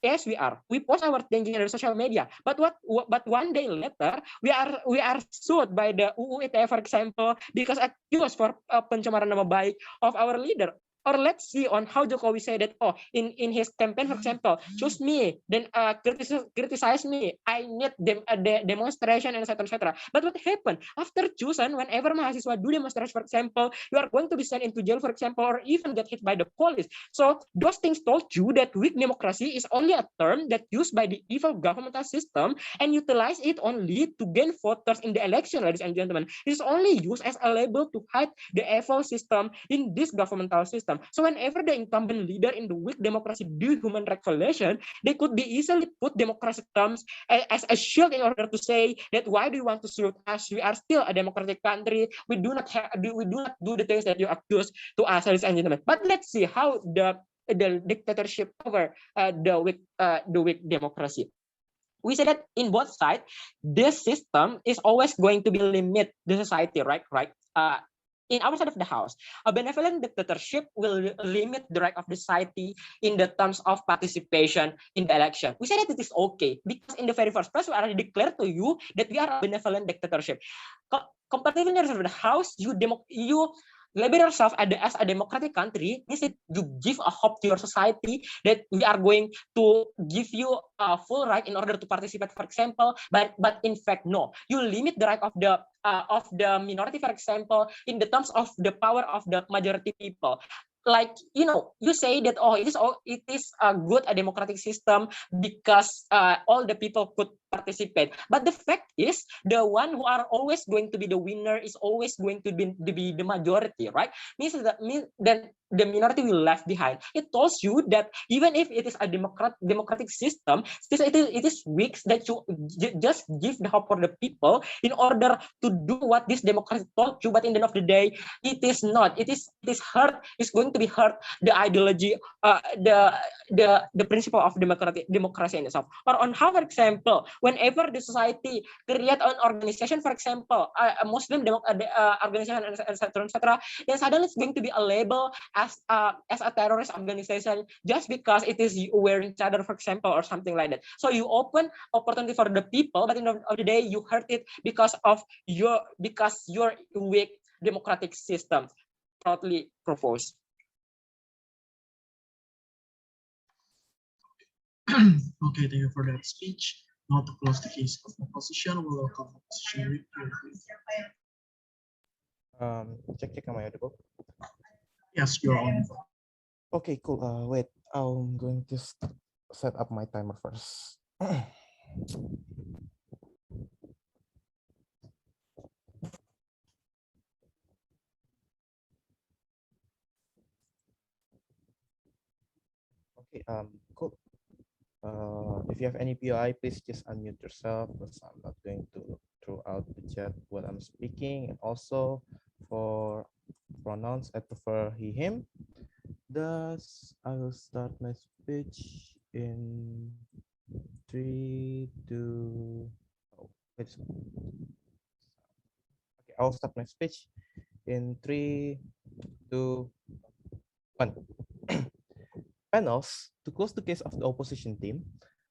Yes, we are. We post our thinking on social media. But but one day later, we are sued by the UU ITE, for example, because accused for pencemaran nama baik of our leader. Or let's see on how Jokowi said that, oh, in his campaign, for example, choose me, then criticize me. I need demonstration and etc. etc. But what happened after chosen? Whenever mahasiswa do demonstration, for example, you are going to be sent into jail, for example, or even get hit by the police. So those things told you that weak democracy is only a term that used by the evil governmental system and utilize it only to gain voters in the election, ladies and gentlemen. It is only used as a label to hide the evil system in this governmental system. So whenever the incumbent leader in the weak democracy do human rights violation, they could be easily put democratic terms as a shield in order to say that why do you want to sue us? We are still a democratic country. We do not do the things that you accuse to us, ladies and gentlemen. But let's see how the dictatorship over the weak democracy. We say that in both sides, this system is always going to be limit the society, right? In our side of the house, a benevolent dictatorship will limit the right of the society in the terms of participation in the election. We say that it is okay because in the very first place, we already declared to you that we are a benevolent dictatorship. Comparatively in the house, you label yourself as a democratic country means that you give a hope to your society that we are going to give you a full right in order to participate, for example. But in fact, no, you limit the right of the minority, for example, in the terms of the power of the majority people. Like, you say that, oh, it is a good a democratic system because all the people could participate. But the fact is, the one who are always going to be the winner is always going to be the majority, right? Means then the minority will left behind. It tells you that even if it is a democratic system, still it is weak that you just give the hope for the people in order to do what this democracy told you. But in the end of the day, it is not. It is hurt. It's going to be hurt the ideology, the principle of democracy in itself. Or on how, for example, whenever the society create an organization, for example, a Muslim organization, etc., then suddenly it's going to be a label as a terrorist organization just because it is wearing chadar, for example, or something like that. So you open opportunity for the people, but in the end of the day, you hurt it because your weak democratic system proudly proposed. Okay, thank you for that speech. Now to close the case of opposition, we will welcome opposition. Check, am I audible? Yes, you're on. Okay, cool. Wait, I'm going to set up my timer first. Okay, cool. If you have any POI, please just unmute yourself because I'm not going to look throughout the chat when I'm speaking. And also for pronouns, I prefer he, him. Thus, I will start my speech in 3, 2. Oh, wait. Okay, I'll start my speech in 3, 2, 1. Panels, to close the case of the opposition team,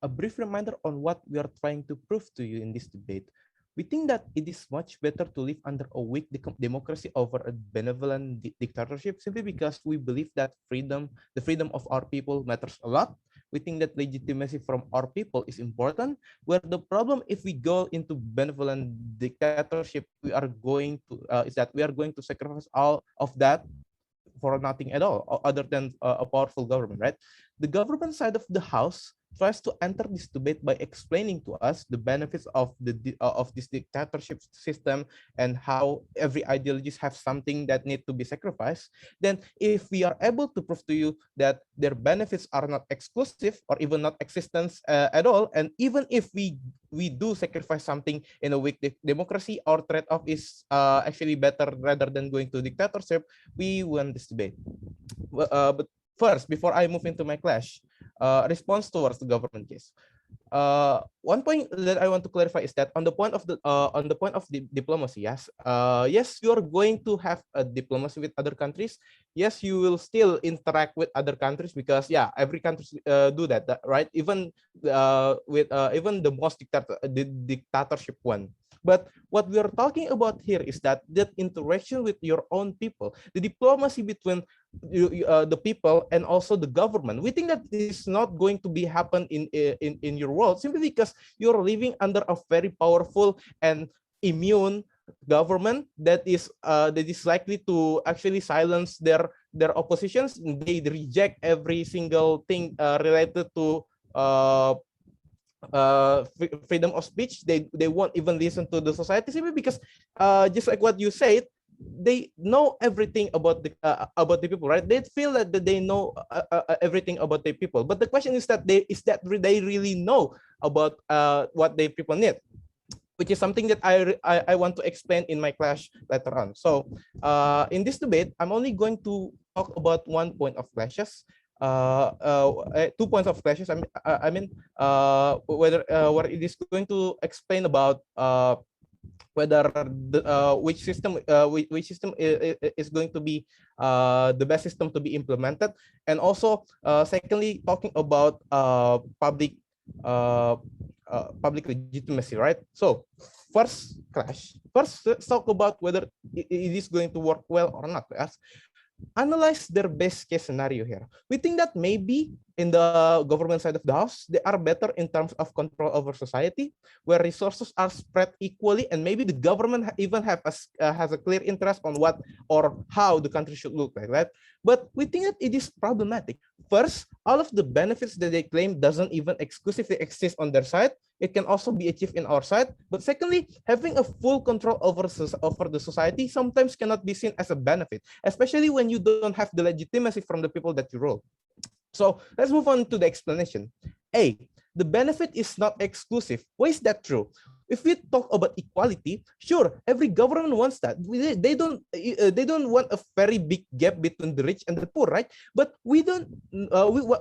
a brief reminder on what we are trying to prove to you in this debate. We think that it is much better to live under a weak democracy over a benevolent dictatorship simply because we believe that the freedom of our people matters a lot. We think that legitimacy from our people is important. Where the problem, if we go into benevolent dictatorship, is that we are going to sacrifice all of that for nothing at all, other than a powerful government, right? The government side of the house tries to enter this debate by explaining to us the benefits of this dictatorship system and how every ideologies have something that need to be sacrificed. Then if we are able to prove to you that their benefits are not exclusive or even not existence at all, and even if we do sacrifice something in a weak democracy, our trade-off is actually better rather than going to dictatorship, we win this debate. But first, before I move into my clash, response towards the government case. one point that I want to clarify is that on the point of the diplomacy, yes, yes, you are going to have a diplomacy with other countries. Yes, you will still interact with other countries because yeah, every country do that, right? Even with even the most dictatorship one. But what we are talking about here is that interaction with your own people, the diplomacy between the people and also the government. We think that this is not going to be happen in your world simply because you're living under a very powerful and immune government that is likely to actually silence their oppositions. They reject every single thing related to freedom of speech. They won't even listen to the society simply because just like what you said, they know everything about the people, right? They feel that they know everything about the people, but the question is that they really know about what the people need, which is something that I want to explain in my class later on. So in this debate, I'm only going to talk about 1 point of clashes. 2 points of clashes. I mean, whether it is going to explain about whether which system is going to be the best system to be implemented, and also secondly talking about public legitimacy, right? So first let's talk about whether it is going to work well or not. Yes. Analyze their best case scenario here. We think that maybe in the government side of the house, they are better in terms of control over society, where resources are spread equally, and maybe the government even has a clear interest on what or how the country should look like, right? But we think that it is problematic. First, all of the benefits that they claim doesn't even exclusively exist on their side. It can also be achieved in our side. But secondly, having a full control over the society sometimes cannot be seen as a benefit, especially when you don't have the legitimacy from the people that you rule. So let's move on to the explanation. A, the benefit is not exclusive. Why is that true? If we talk about equality, sure, every government wants that. They don't want a very big gap between the rich and the poor, right? But we don't.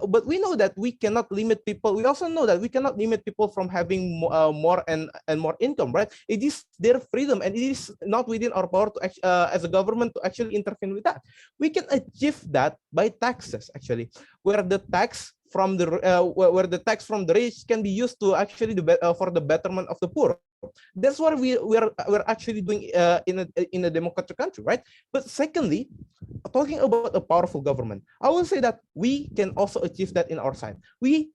But we know that we cannot limit people. We also know that we cannot limit people from having more and more income, right? It is their freedom, and it is not within our power to as a government to actually intervene with that. We can achieve that by taxes, actually, where the tax from the rich can be used to actually for the betterment of the poor. That's what we're actually doing in a democratic country, right? But secondly, talking about a powerful government, I will say that we can also achieve that in our side.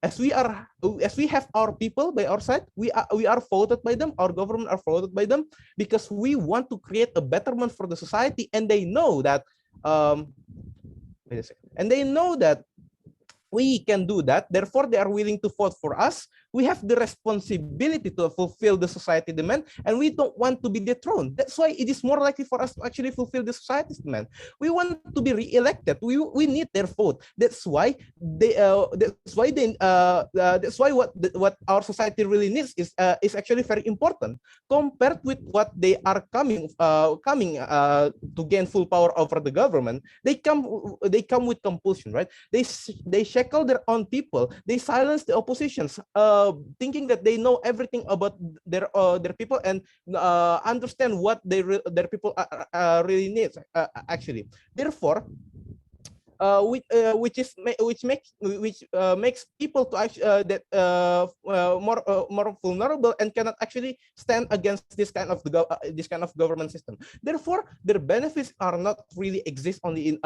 As we have our people by our side, we are voted by them. Our government are voted by them because we want to create a betterment for the society, and they know that. Wait a second. And they know that we can do that, therefore they are willing to vote for us. We have the responsibility to fulfill the society demand, and we don't want to be dethroned. That's why it is more likely for us to actually fulfill the society's demand. We want to be re-elected. We need their vote. That's why what our society really needs is actually very important compared with what they are coming to gain full power over the government. They come with compulsion, right? They shackle their own people. They silence the oppositions, thinking that they know everything about their people and understand what their people really need. Actually, therefore, which makes people to more vulnerable and cannot actually stand against this kind of government system. Therefore, their benefits are not really exist only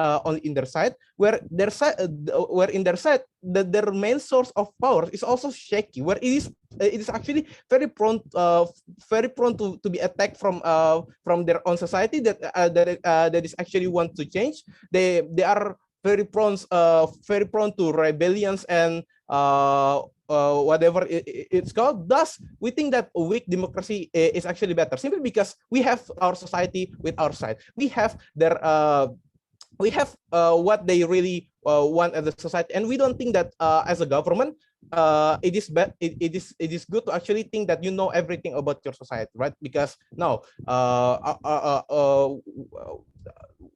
in their side, where in their side their main source of power is also shaky, where it is actually very prone to be attacked from their own society that is actually want to change. They are very prone to rebellions and whatever it's called. Thus, we think that a weak democracy is actually better, simply because we have our society with our side. We have what they really want as a society, and we don't think that as a government it is good to actually think that you know everything about your society, right? Because now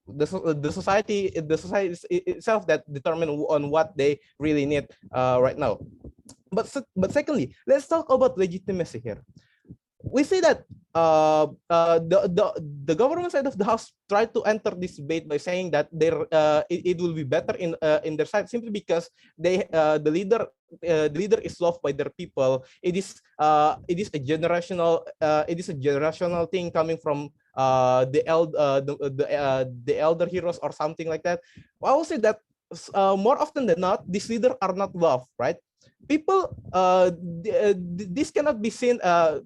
the society itself that determine on what they really need right now. but secondly, let's talk about legitimacy here. We see that the government side of the house tried to enter this debate by saying that it will be better in their side simply because the leader is loved by their people. It is a generational thing coming from the elder heroes or something like that. I will say that more often than not, these leaders are not loved, right? People, this cannot be seen. The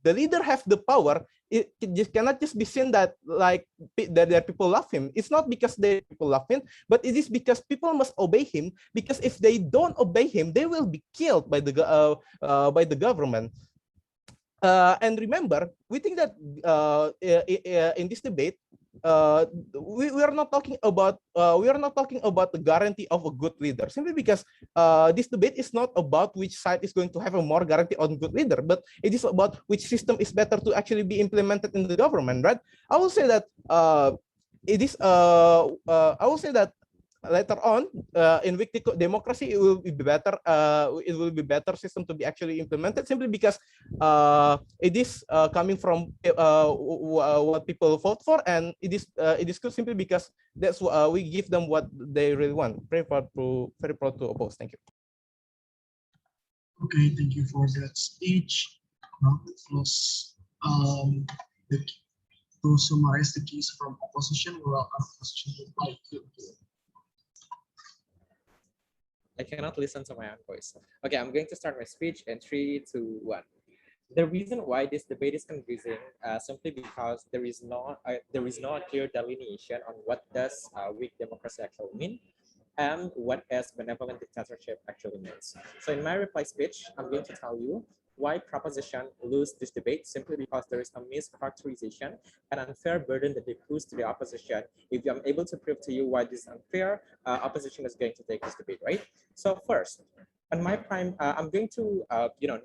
leader have the power. It just cannot just be seen that like that people love him. It's not because people love him, but it is because people must obey him. Because if they don't obey him, they will be killed by the government. And remember, we think that in this debate, we are not talking about the guarantee of a good leader, simply because this debate is not about which side is going to have a more guarantee on good leader, but it is about which system is better to actually be implemented in the government, right? I will say that later on, in weak democracy, it will be better. It will be better system to be actually implemented, simply because it is coming from what people vote for, and it is good simply because that's we give them what they really want. Very proud to oppose. Thank you. Okay, thank you for that speech. Now it was to summarize the case from opposition. We will ask question by you. I cannot listen to my own voice. Okay, I'm going to start my speech in 3, 2, 1. The reason why this debate is confusing simply because there is no clear delineation on what does weak democracy actually mean and what is benevolent dictatorship actually means. So in my reply speech, I'm going to tell you why proposition lose this debate simply because there is a mischaracterization and unfair burden that they pose to the opposition. If I'm able to prove to you why this is unfair, opposition is going to take this debate, right? So first, on my prime, I'm going to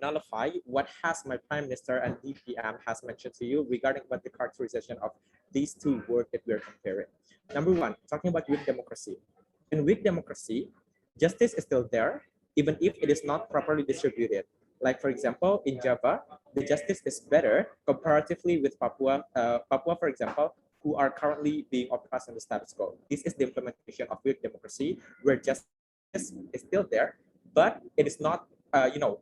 nullify what has my prime minister and DPM has mentioned to you regarding what the characterization of these two words that we're comparing. Number one, talking about weak democracy. In weak democracy, justice is still there, even if it is not properly distributed. Like, for example, in Java, the justice is better comparatively with Papua, for example, who are currently being oppressed in the status quo. This is the implementation of weak democracy, where justice is still there, but it is not,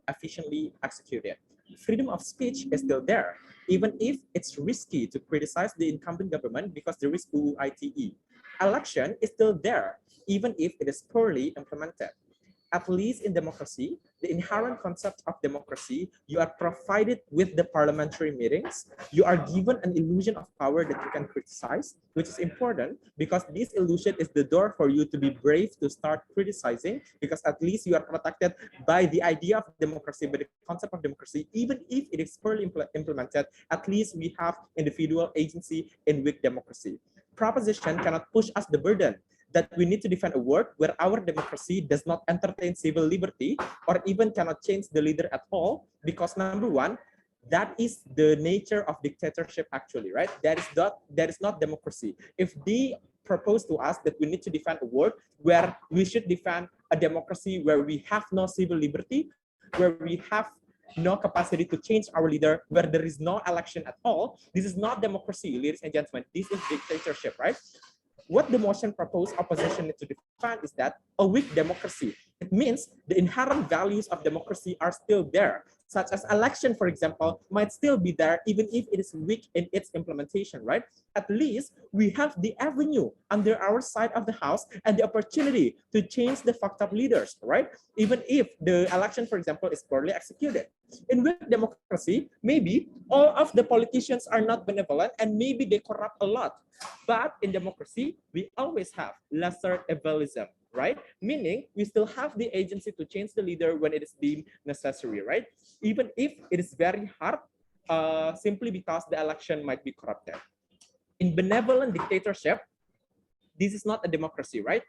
efficiently executed. Freedom of speech is still there, even if it's risky to criticize the incumbent government because there is UUITE. Election is still there, even if it is poorly implemented. At least in democracy, the inherent concept of democracy, you are provided with the parliamentary meetings, you are given an illusion of power that you can criticize, which is important because this illusion is the door for you to be brave to start criticizing, because at least you are protected by the idea of democracy, by the concept of democracy. Even if it is poorly implemented, at least we have individual agency in weak democracy. Proposition cannot push us the burden that we need to defend a world where our democracy does not entertain civil liberty or even cannot change the leader at all, because number one, that is the nature of dictatorship actually, right? That is not democracy. If they propose to us that we need to defend a world where we should defend a democracy where we have no civil liberty, where we have no capacity to change our leader, where there is no election at all, this is not democracy, ladies and gentlemen. This is dictatorship, right? What the motion proposed opposition to defend is that a weak democracy. It means the inherent values of democracy are still there, such as election, for example, might still be there even if it is weak in its implementation, right? At least we have the avenue under our side of the house and the opportunity to change the fucked up leaders, right? Even if the election, for example, is poorly executed. In weak democracy, maybe all of the politicians are not benevolent and maybe they corrupt a lot. But in democracy, we always have lesser evilism, right? Meaning we still have the agency to change the leader when it is deemed necessary, right? Even if it is very hard, simply because the election might be corrupted. In benevolent dictatorship, this is not a democracy, right?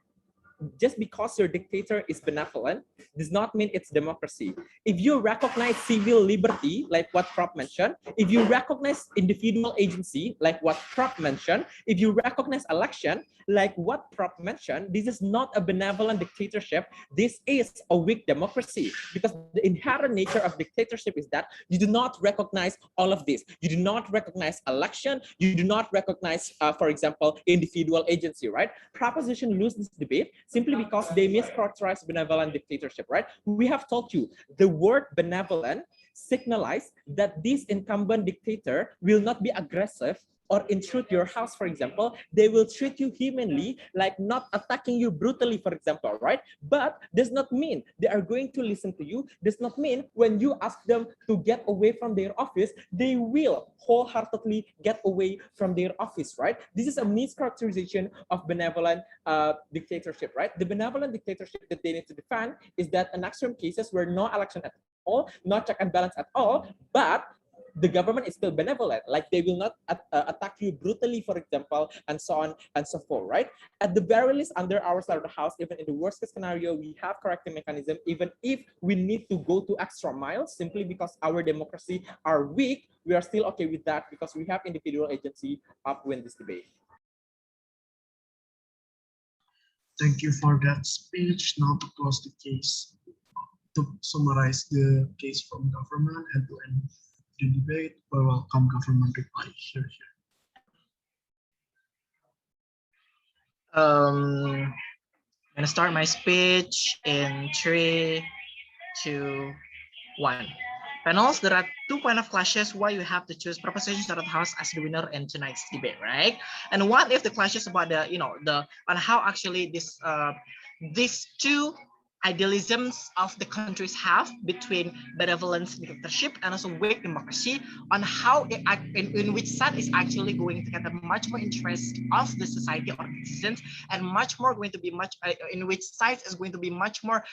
just because your dictator is benevolent does not mean it's democracy. If you recognize civil liberty, like what Prop mentioned, if you recognize individual agency, like what Prop mentioned, if you recognize election, like what Prop mentioned, this is not a benevolent dictatorship. This is a weak democracy, because the inherent nature of dictatorship is that you do not recognize all of this. You do not recognize election. You do not recognize, for example, individual agency, right? Proposition lose this debate simply because they mischaracterize benevolent dictatorship, right? We have told you the word benevolent signalize that this incumbent dictator will not be aggressive or intrude your house, for example. They will treat you humanly, like not attacking you brutally, for example, right? But does not mean they are going to listen to you. Does not mean when you ask them to get away from their office, they will wholeheartedly get away from their office, right? This is a mischaracterization of benevolent dictatorship, right? The benevolent dictatorship that they need to defend is that in extreme cases where no election at all, no check and balance at all, but the government is still benevolent, like they will not attack you brutally, for example, and so on and so forth, right? At the very least, under our side of the house, even in the worst case scenario, we have corrective mechanism, even if we need to go to extra miles simply because our democracy are weak, we are still okay with that because we have individual agency up win this debate. Thank you for that speech. Now to close the case, to summarize the case from government and to end the debate, we welcome government reply here. I'm gonna start my speech in 3, 2, 1. Panels, there are 2 points of clashes why you have to choose propositions out of the house as the winner in tonight's debate, right? And what if the clashes about the, on how actually this these 2 idealisms of the countries have between benevolence dictatorship and also weak democracy, on how it, in which side is actually going to get a much more interest of the society or citizens, and much more going to be much in which side is going to be much more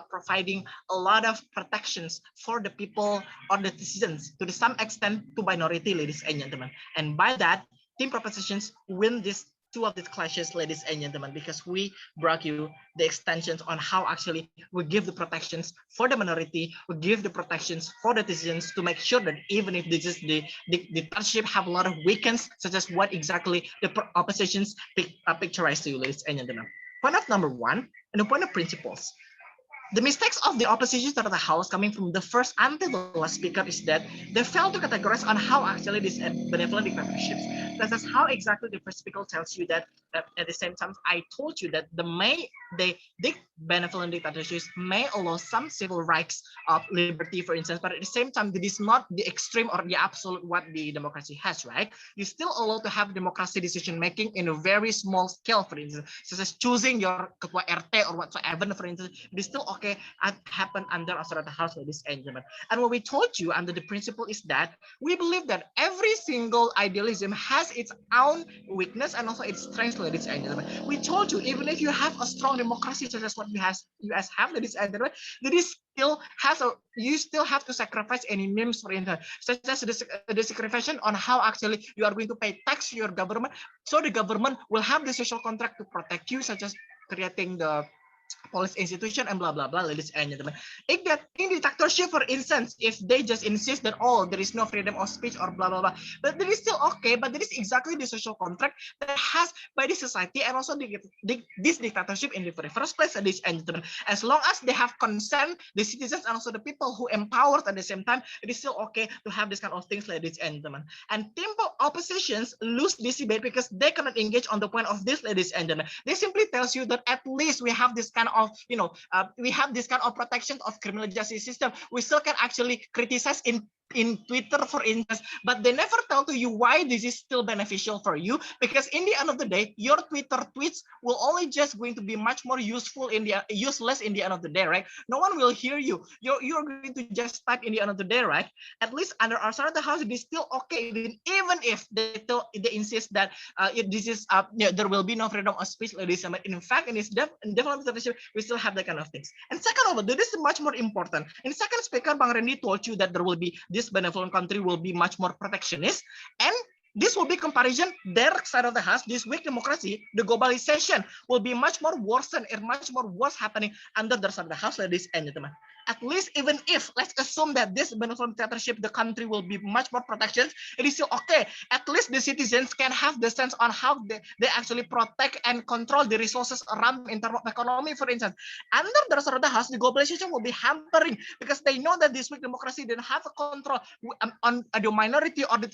providing a lot of protections for the people or the citizens to some extent to minority, ladies and gentlemen. And by that, team propositions win this 2 of these clashes, ladies and gentlemen, because we brought you the extensions on how actually we give the protections for the minority, we give the protections for the citizens to make sure that even if this is the dictatorship have a lot of weakness, such as what exactly the oppositions picturize to you, ladies and gentlemen. Point of number 1, and the point of principles. The mistakes of the opposition to the House coming from the first until the last speaker is that they failed to categorize on how actually this benevolent dictatorships. That's how exactly the first speaker tells you that at the same time I told you that the benevolent dictatorships may allow some civil rights of liberty, for instance, but at the same time it is not the extreme or the absolute what the democracy has, right? You still allow to have democracy decision making in a very small scale, for instance, such as choosing your ketua RT or whatsoever, for instance. It is still okay happen under the House, ladies and gentlemen. And what we told you under the principle is that we believe that every single idealism has its own weakness and also its strengths, ladies and gentlemen. We told you, even if you have a strong democracy such as what US have, ladies and gentlemen, there is you still have to sacrifice any means, for instance, such as the sacrifice on how actually you are going to pay tax to your government, so the government will have the social contract to protect you, such as creating the police institution and blah blah blah, ladies and gentlemen. In dictatorship, for instance, if they just insist that there is no freedom of speech or blah blah blah, but there is still okay, but there is exactly the social contract that has by the society and also this dictatorship in the very first place, ladies and gentlemen. As long as they have consent, the citizens and also the people who empowered at the same time, it is still okay to have this kind of things, ladies and gentlemen. And tempo oppositions lose this debate because they cannot engage on the point of this, ladies and gentlemen. They simply tells you that at least we have this kind of we have this kind of protection of criminal justice system. We still can actually criticize in Twitter, for instance, but they never tell to you why this is still beneficial for you, because in the end of the day, your Twitter tweets will only just going to be much more useless in the end of the day, right? No one will hear you. You're going to just type in the end of the day, right? At least under our side of the house, it is still okay, even if they insist that this is there will be no freedom of speech, ladies and gentlemen. In fact, in this development we still have that kind of things. And second of all, this is much more important. In second speaker, Bang Randy told you that there will be this benevolent country will be much more protectionist, and This will be comparison, their side of the house, this weak democracy, the globalization will be much more worsened and much more worse happening under their side of the house, ladies and gentlemen. At least even if, let's assume that this benevolent dictatorship, the country will be much more protections, it is still okay. At least the citizens can have the sense on how they actually protect and control the resources around in terms of economy, for instance. Under the side of the house, the globalization will be hampering because they know that this weak democracy didn't have a control on the minority or the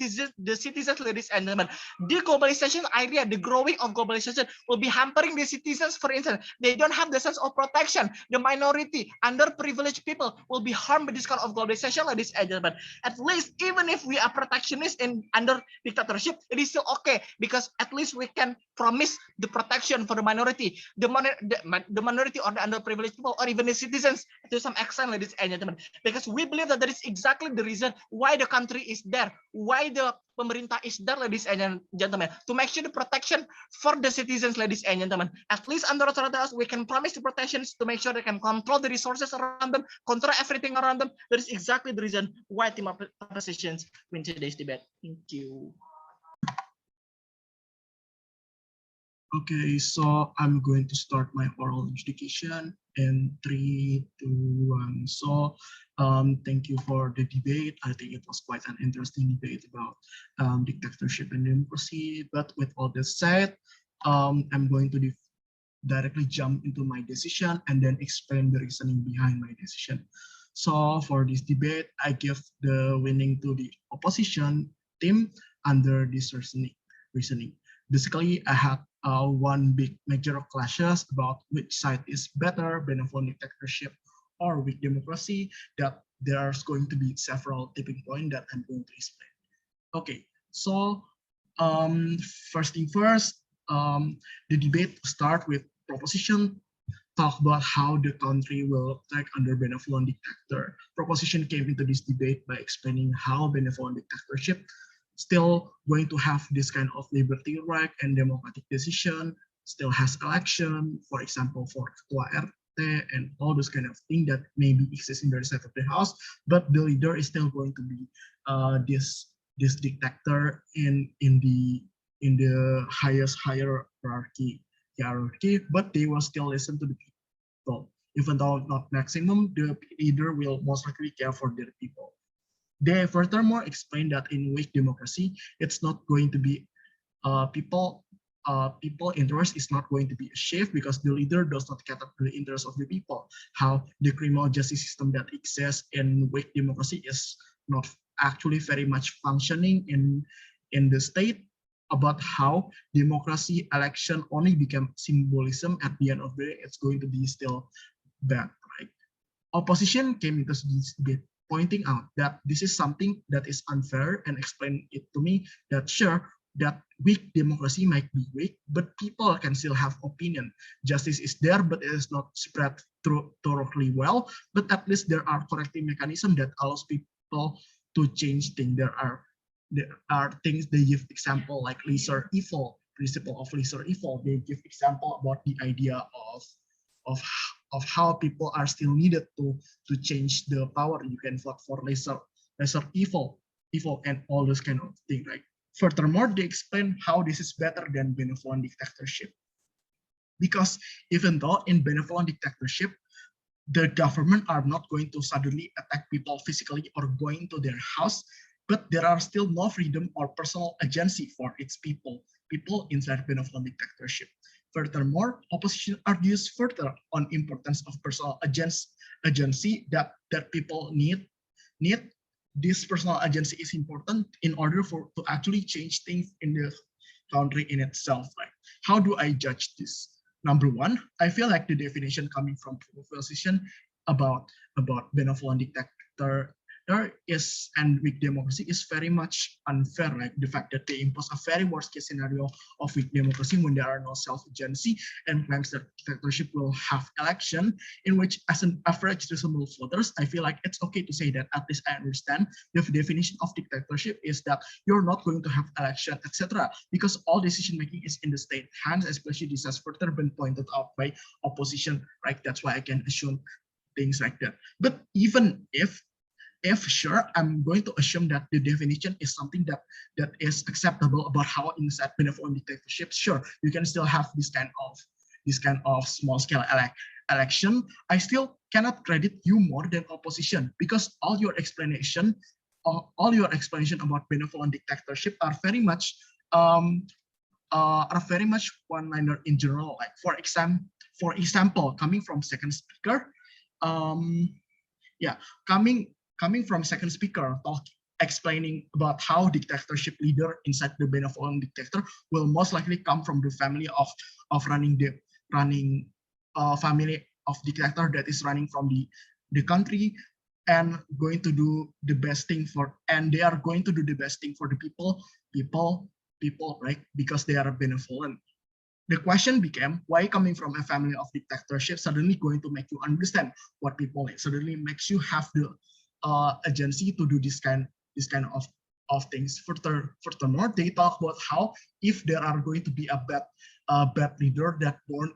citizens, ladies and gentlemen. The globalization idea, the growing of globalization will be hampering the citizens, for instance. They don't have the sense of protection. The minority, underprivileged people will be harmed by this kind of globalization, ladies and gentlemen. At least, even if we are protectionist in under dictatorship, it is still okay because at least we can promise the protection for the minority, the minority or the underprivileged people, or even the citizens to some extent, ladies and gentlemen. Because we believe that is exactly the reason why the country is there, why the pemerintah is there, ladies and gentlemen, to make sure the protection for the citizens, ladies and gentlemen. At least under authorities, we can promise the protections to make sure they can control the resources around them, control everything around them. That is exactly the reason why team oppositions win today's debate. Thank you. Okay, so I'm going to start my oral adjudication in 3, 2, 1. So thank you for the debate. I think it was quite an interesting debate about dictatorship and democracy. But with all this said, I'm going to directly jump into my decision and then explain the reasoning behind my decision. So for this debate, I give the winning to the opposition team under this reasoning. Basically, I had one big major clashes about which side is better, benevolent dictatorship or weak democracy, that there's going to be several tipping points that I'm going to explain. Okay, so first thing first, the debate start with proposition, talk about how the country will act under benevolent dictator. Proposition came into this debate by explaining how benevolent dictatorship still going to have this kind of liberty right and democratic decision, still has election, for example, for ketua RT and all those kind of things that maybe exist in the side of the house, but the leader is still going to be this dictator in the highest hierarchy, but they will still listen to the people. Even though not maximum, the leader will most likely care for their people. They furthermore explained that in weak democracy, it's not going to be people interest is not going to be achieved because the leader does not cater to the interest of the people. How the criminal justice system that exists in weak democracy is not actually very much functioning in the state, about how democracy election only become symbolism at the end of the day. It's going to be still bad, right? Opposition came into this debate pointing out that this is something that is unfair and explain it to me that sure, that weak democracy might be weak, but people can still have opinion. Justice is there, but it is not spread thoroughly well, but at least there are corrective mechanisms that allows people to change things. There are things they give example like lesser evil, principle of lesser evil. They give example about the idea of how people are still needed to change the power. You can vote for lesser evil and all those kind of things, right? Furthermore, they explain how this is better than benevolent dictatorship. Because even though in benevolent dictatorship, the government are not going to suddenly attack people physically or going to their house, but there are still no freedom or personal agency for its people inside benevolent dictatorship. Furthermore, opposition argues further on importance of personal agency that people need. This personal agency is important in order to actually change things in the country in itself. Right? How do I judge this? Number one, I feel like the definition coming from opposition about benevolent dictator and weak democracy is very much unfair. Like the fact that they impose a very worst case scenario of weak democracy when there are no self-agency and claims that dictatorship will have election in which as an average reasonable voters, I feel like it's okay to say that at least I understand the definition of dictatorship is that you're not going to have election, etc. Because all decision making is in the state hands, especially this has further been pointed out by opposition, right? That's why I can assume things like that. But even if if sure, I'm going to assume that the definition is something that is acceptable about how inside benevolent dictatorship. Sure, you can still have this kind of small scale election. I still cannot credit you more than opposition, because all your explanation about benevolent dictatorship are very much one-liner in general. Like for example, coming from second speaker, coming from second speaker, explaining about how dictatorship leader inside the benevolent dictator will most likely come from the family of running family of dictator that is running from the country, and going to do the best thing they are going to do the best thing for the people, right? Because they are benevolent. The question became, why coming from a family of dictatorship suddenly going to make you understand what people need? Suddenly makes you have the agency to do this kind of things. Furthermore, they talk about how if there are going to be a bad leader that born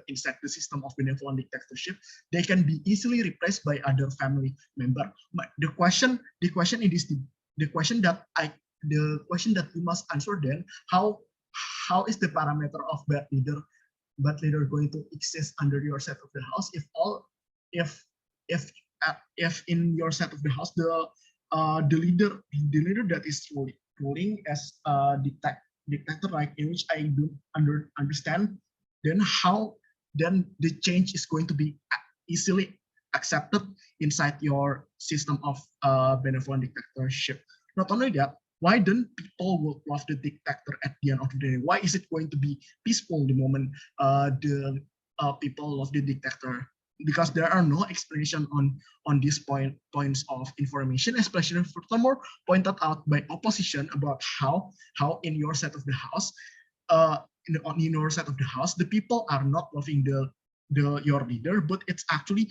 inside the system of benevolent dictatorship, they can be easily replaced by other family member. The question that we must answer then, how is the parameter of bad leader going to exist under your set of the house if in your set of the house the leader that is ruling as a dictator, like, in which I don't understand, then the change is going to be easily accepted inside your system of benevolent dictatorship. Not only that, why don't people will love the dictator at the end of the day? Why is it going to be peaceful the moment the people love the dictator? Because there are no explanation on these points of information, especially furthermore pointed out by opposition about how in your set of the house, in your set of the house, the people are not loving your leader, but it's actually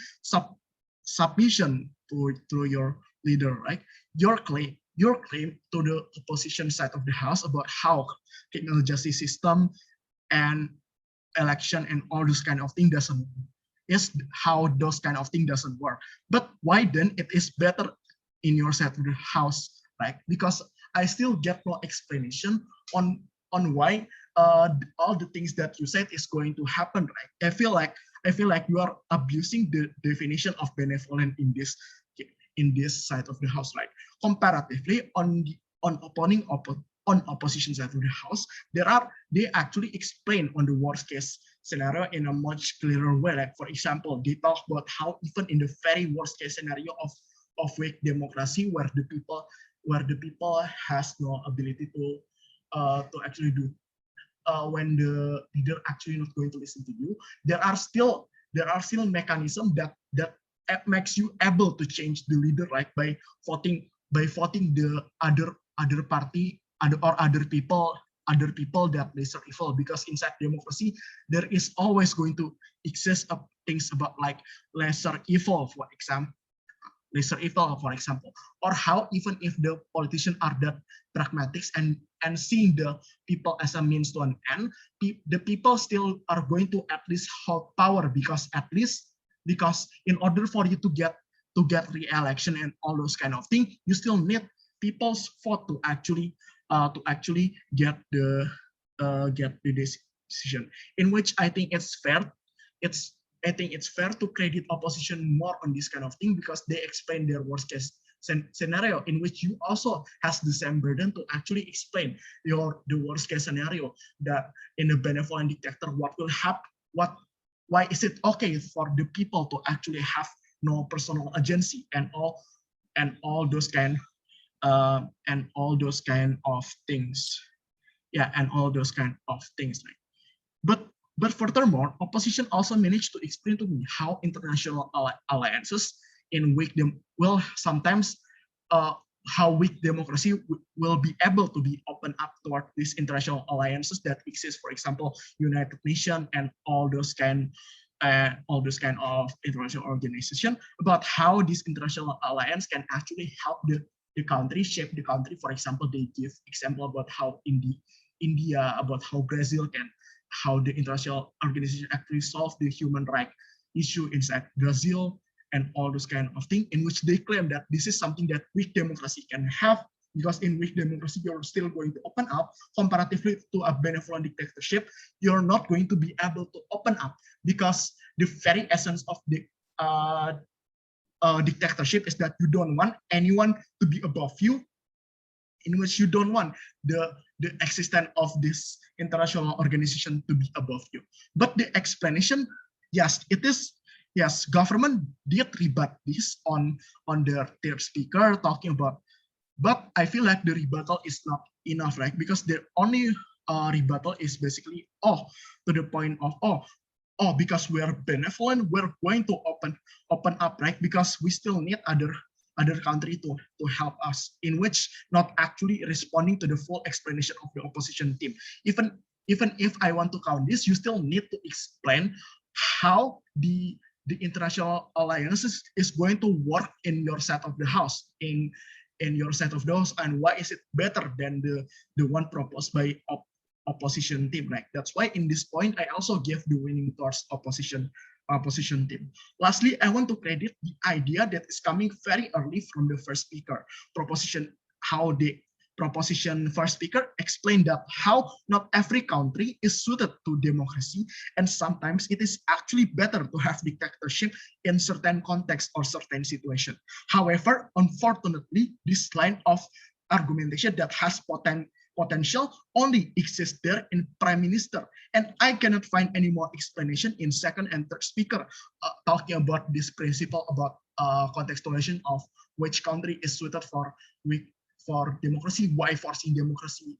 submission to your leader, right? Your claim to the opposition side of the house about how criminal justice system and election and all those kind of things doesn't work. But why then it is better in your side of the house, right? Because I still get no explanation on why all the things that you said is going to happen, right? I feel like you are abusing the definition of benevolent in this side of the house, right? Comparatively, on opposition side of the house, they actually explain on the worst case scenario in a much clearer way. Like for example, they talk about how even in the very worst case scenario of weak democracy, where the people has no ability to actually do, when the leader actually not going to listen to you, there are still mechanisms that makes you able to change the leader, right? By voting the other party, other people that lesser evil. Because inside democracy there is always going to exist things about like lesser evil, for example, or how even if the politicians are that pragmatic and seeing the people as a means to an end, the people still are going to at least hold power, because in order for you to get re-election and all those kind of things, you still need people's vote to actually get the decision. In which I think it's fair. I think it's fair to credit opposition more on this kind of thing, because they explain their worst case scenario, in which you also has the same burden to actually explain the worst case scenario, that in a benevolent dictator, what will happen, why is it okay for the people to actually have no personal agency and all those kind of things. Yeah, and all those kind of things. Right? But furthermore, opposition also managed to explain to me how international alliances in weak will sometimes how weak democracy will be able to be opened up toward these international alliances that exist, for example, United Nations and all those kind of international organization, about how this international alliance can actually help the country, shape the country. For example, they give example about how India, about how Brazil how the international organization actually solve the human rights issue inside Brazil, and all those kind of things, in which they claim that this is something that weak democracy can have, because in weak democracy you're still going to open up comparatively to a benevolent dictatorship. You're not going to be able to open up, because the very essence of the dictatorship is that you don't want anyone to be above you, in which you don't want the existence of this international organization to be above you. But the explanation, yes, it is, yes, government did rebut this on their third speaker, talking about, but I feel like the rebuttal is not enough, right? Because the only rebuttal is basically, to the point of, because we are benevolent, we're going to open up, right? Because we still need other country to help us, in which not actually responding to the full explanation of the opposition team. Even if I want to count this, you still need to explain how the international alliances is going to work in your side of the house, in your side of those, and why is it better than the one proposed by opposition team, right? That's why in this point I also give the winning towards opposition team. Lastly, I want to credit the idea that is coming very early from the first speaker, how the proposition first speaker explained that how not every country is suited to democracy, and sometimes it is actually better to have dictatorship in certain context or certain situation. However, unfortunately, this line of argumentation that has potential only exists there in prime minister, and I cannot find any more explanation in second and third speaker talking about this principle about contextualization of which country is suited for democracy, why forcing democracy,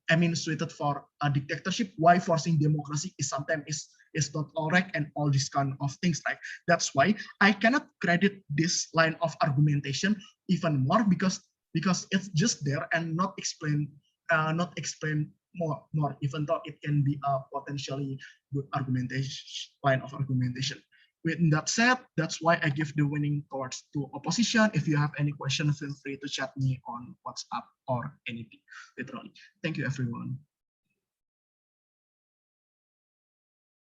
I mean suited for a dictatorship, why forcing democracy is sometimes is not all right, and all these kind of things, right? That's why I cannot credit this line of argumentation even more, because it's just there and not explained more, even though it can be a potentially good line of argumentation. With that said, that's why I give the winning towards to opposition. If you have any question, feel free to chat me on WhatsApp or anything, literally. Thank you, everyone.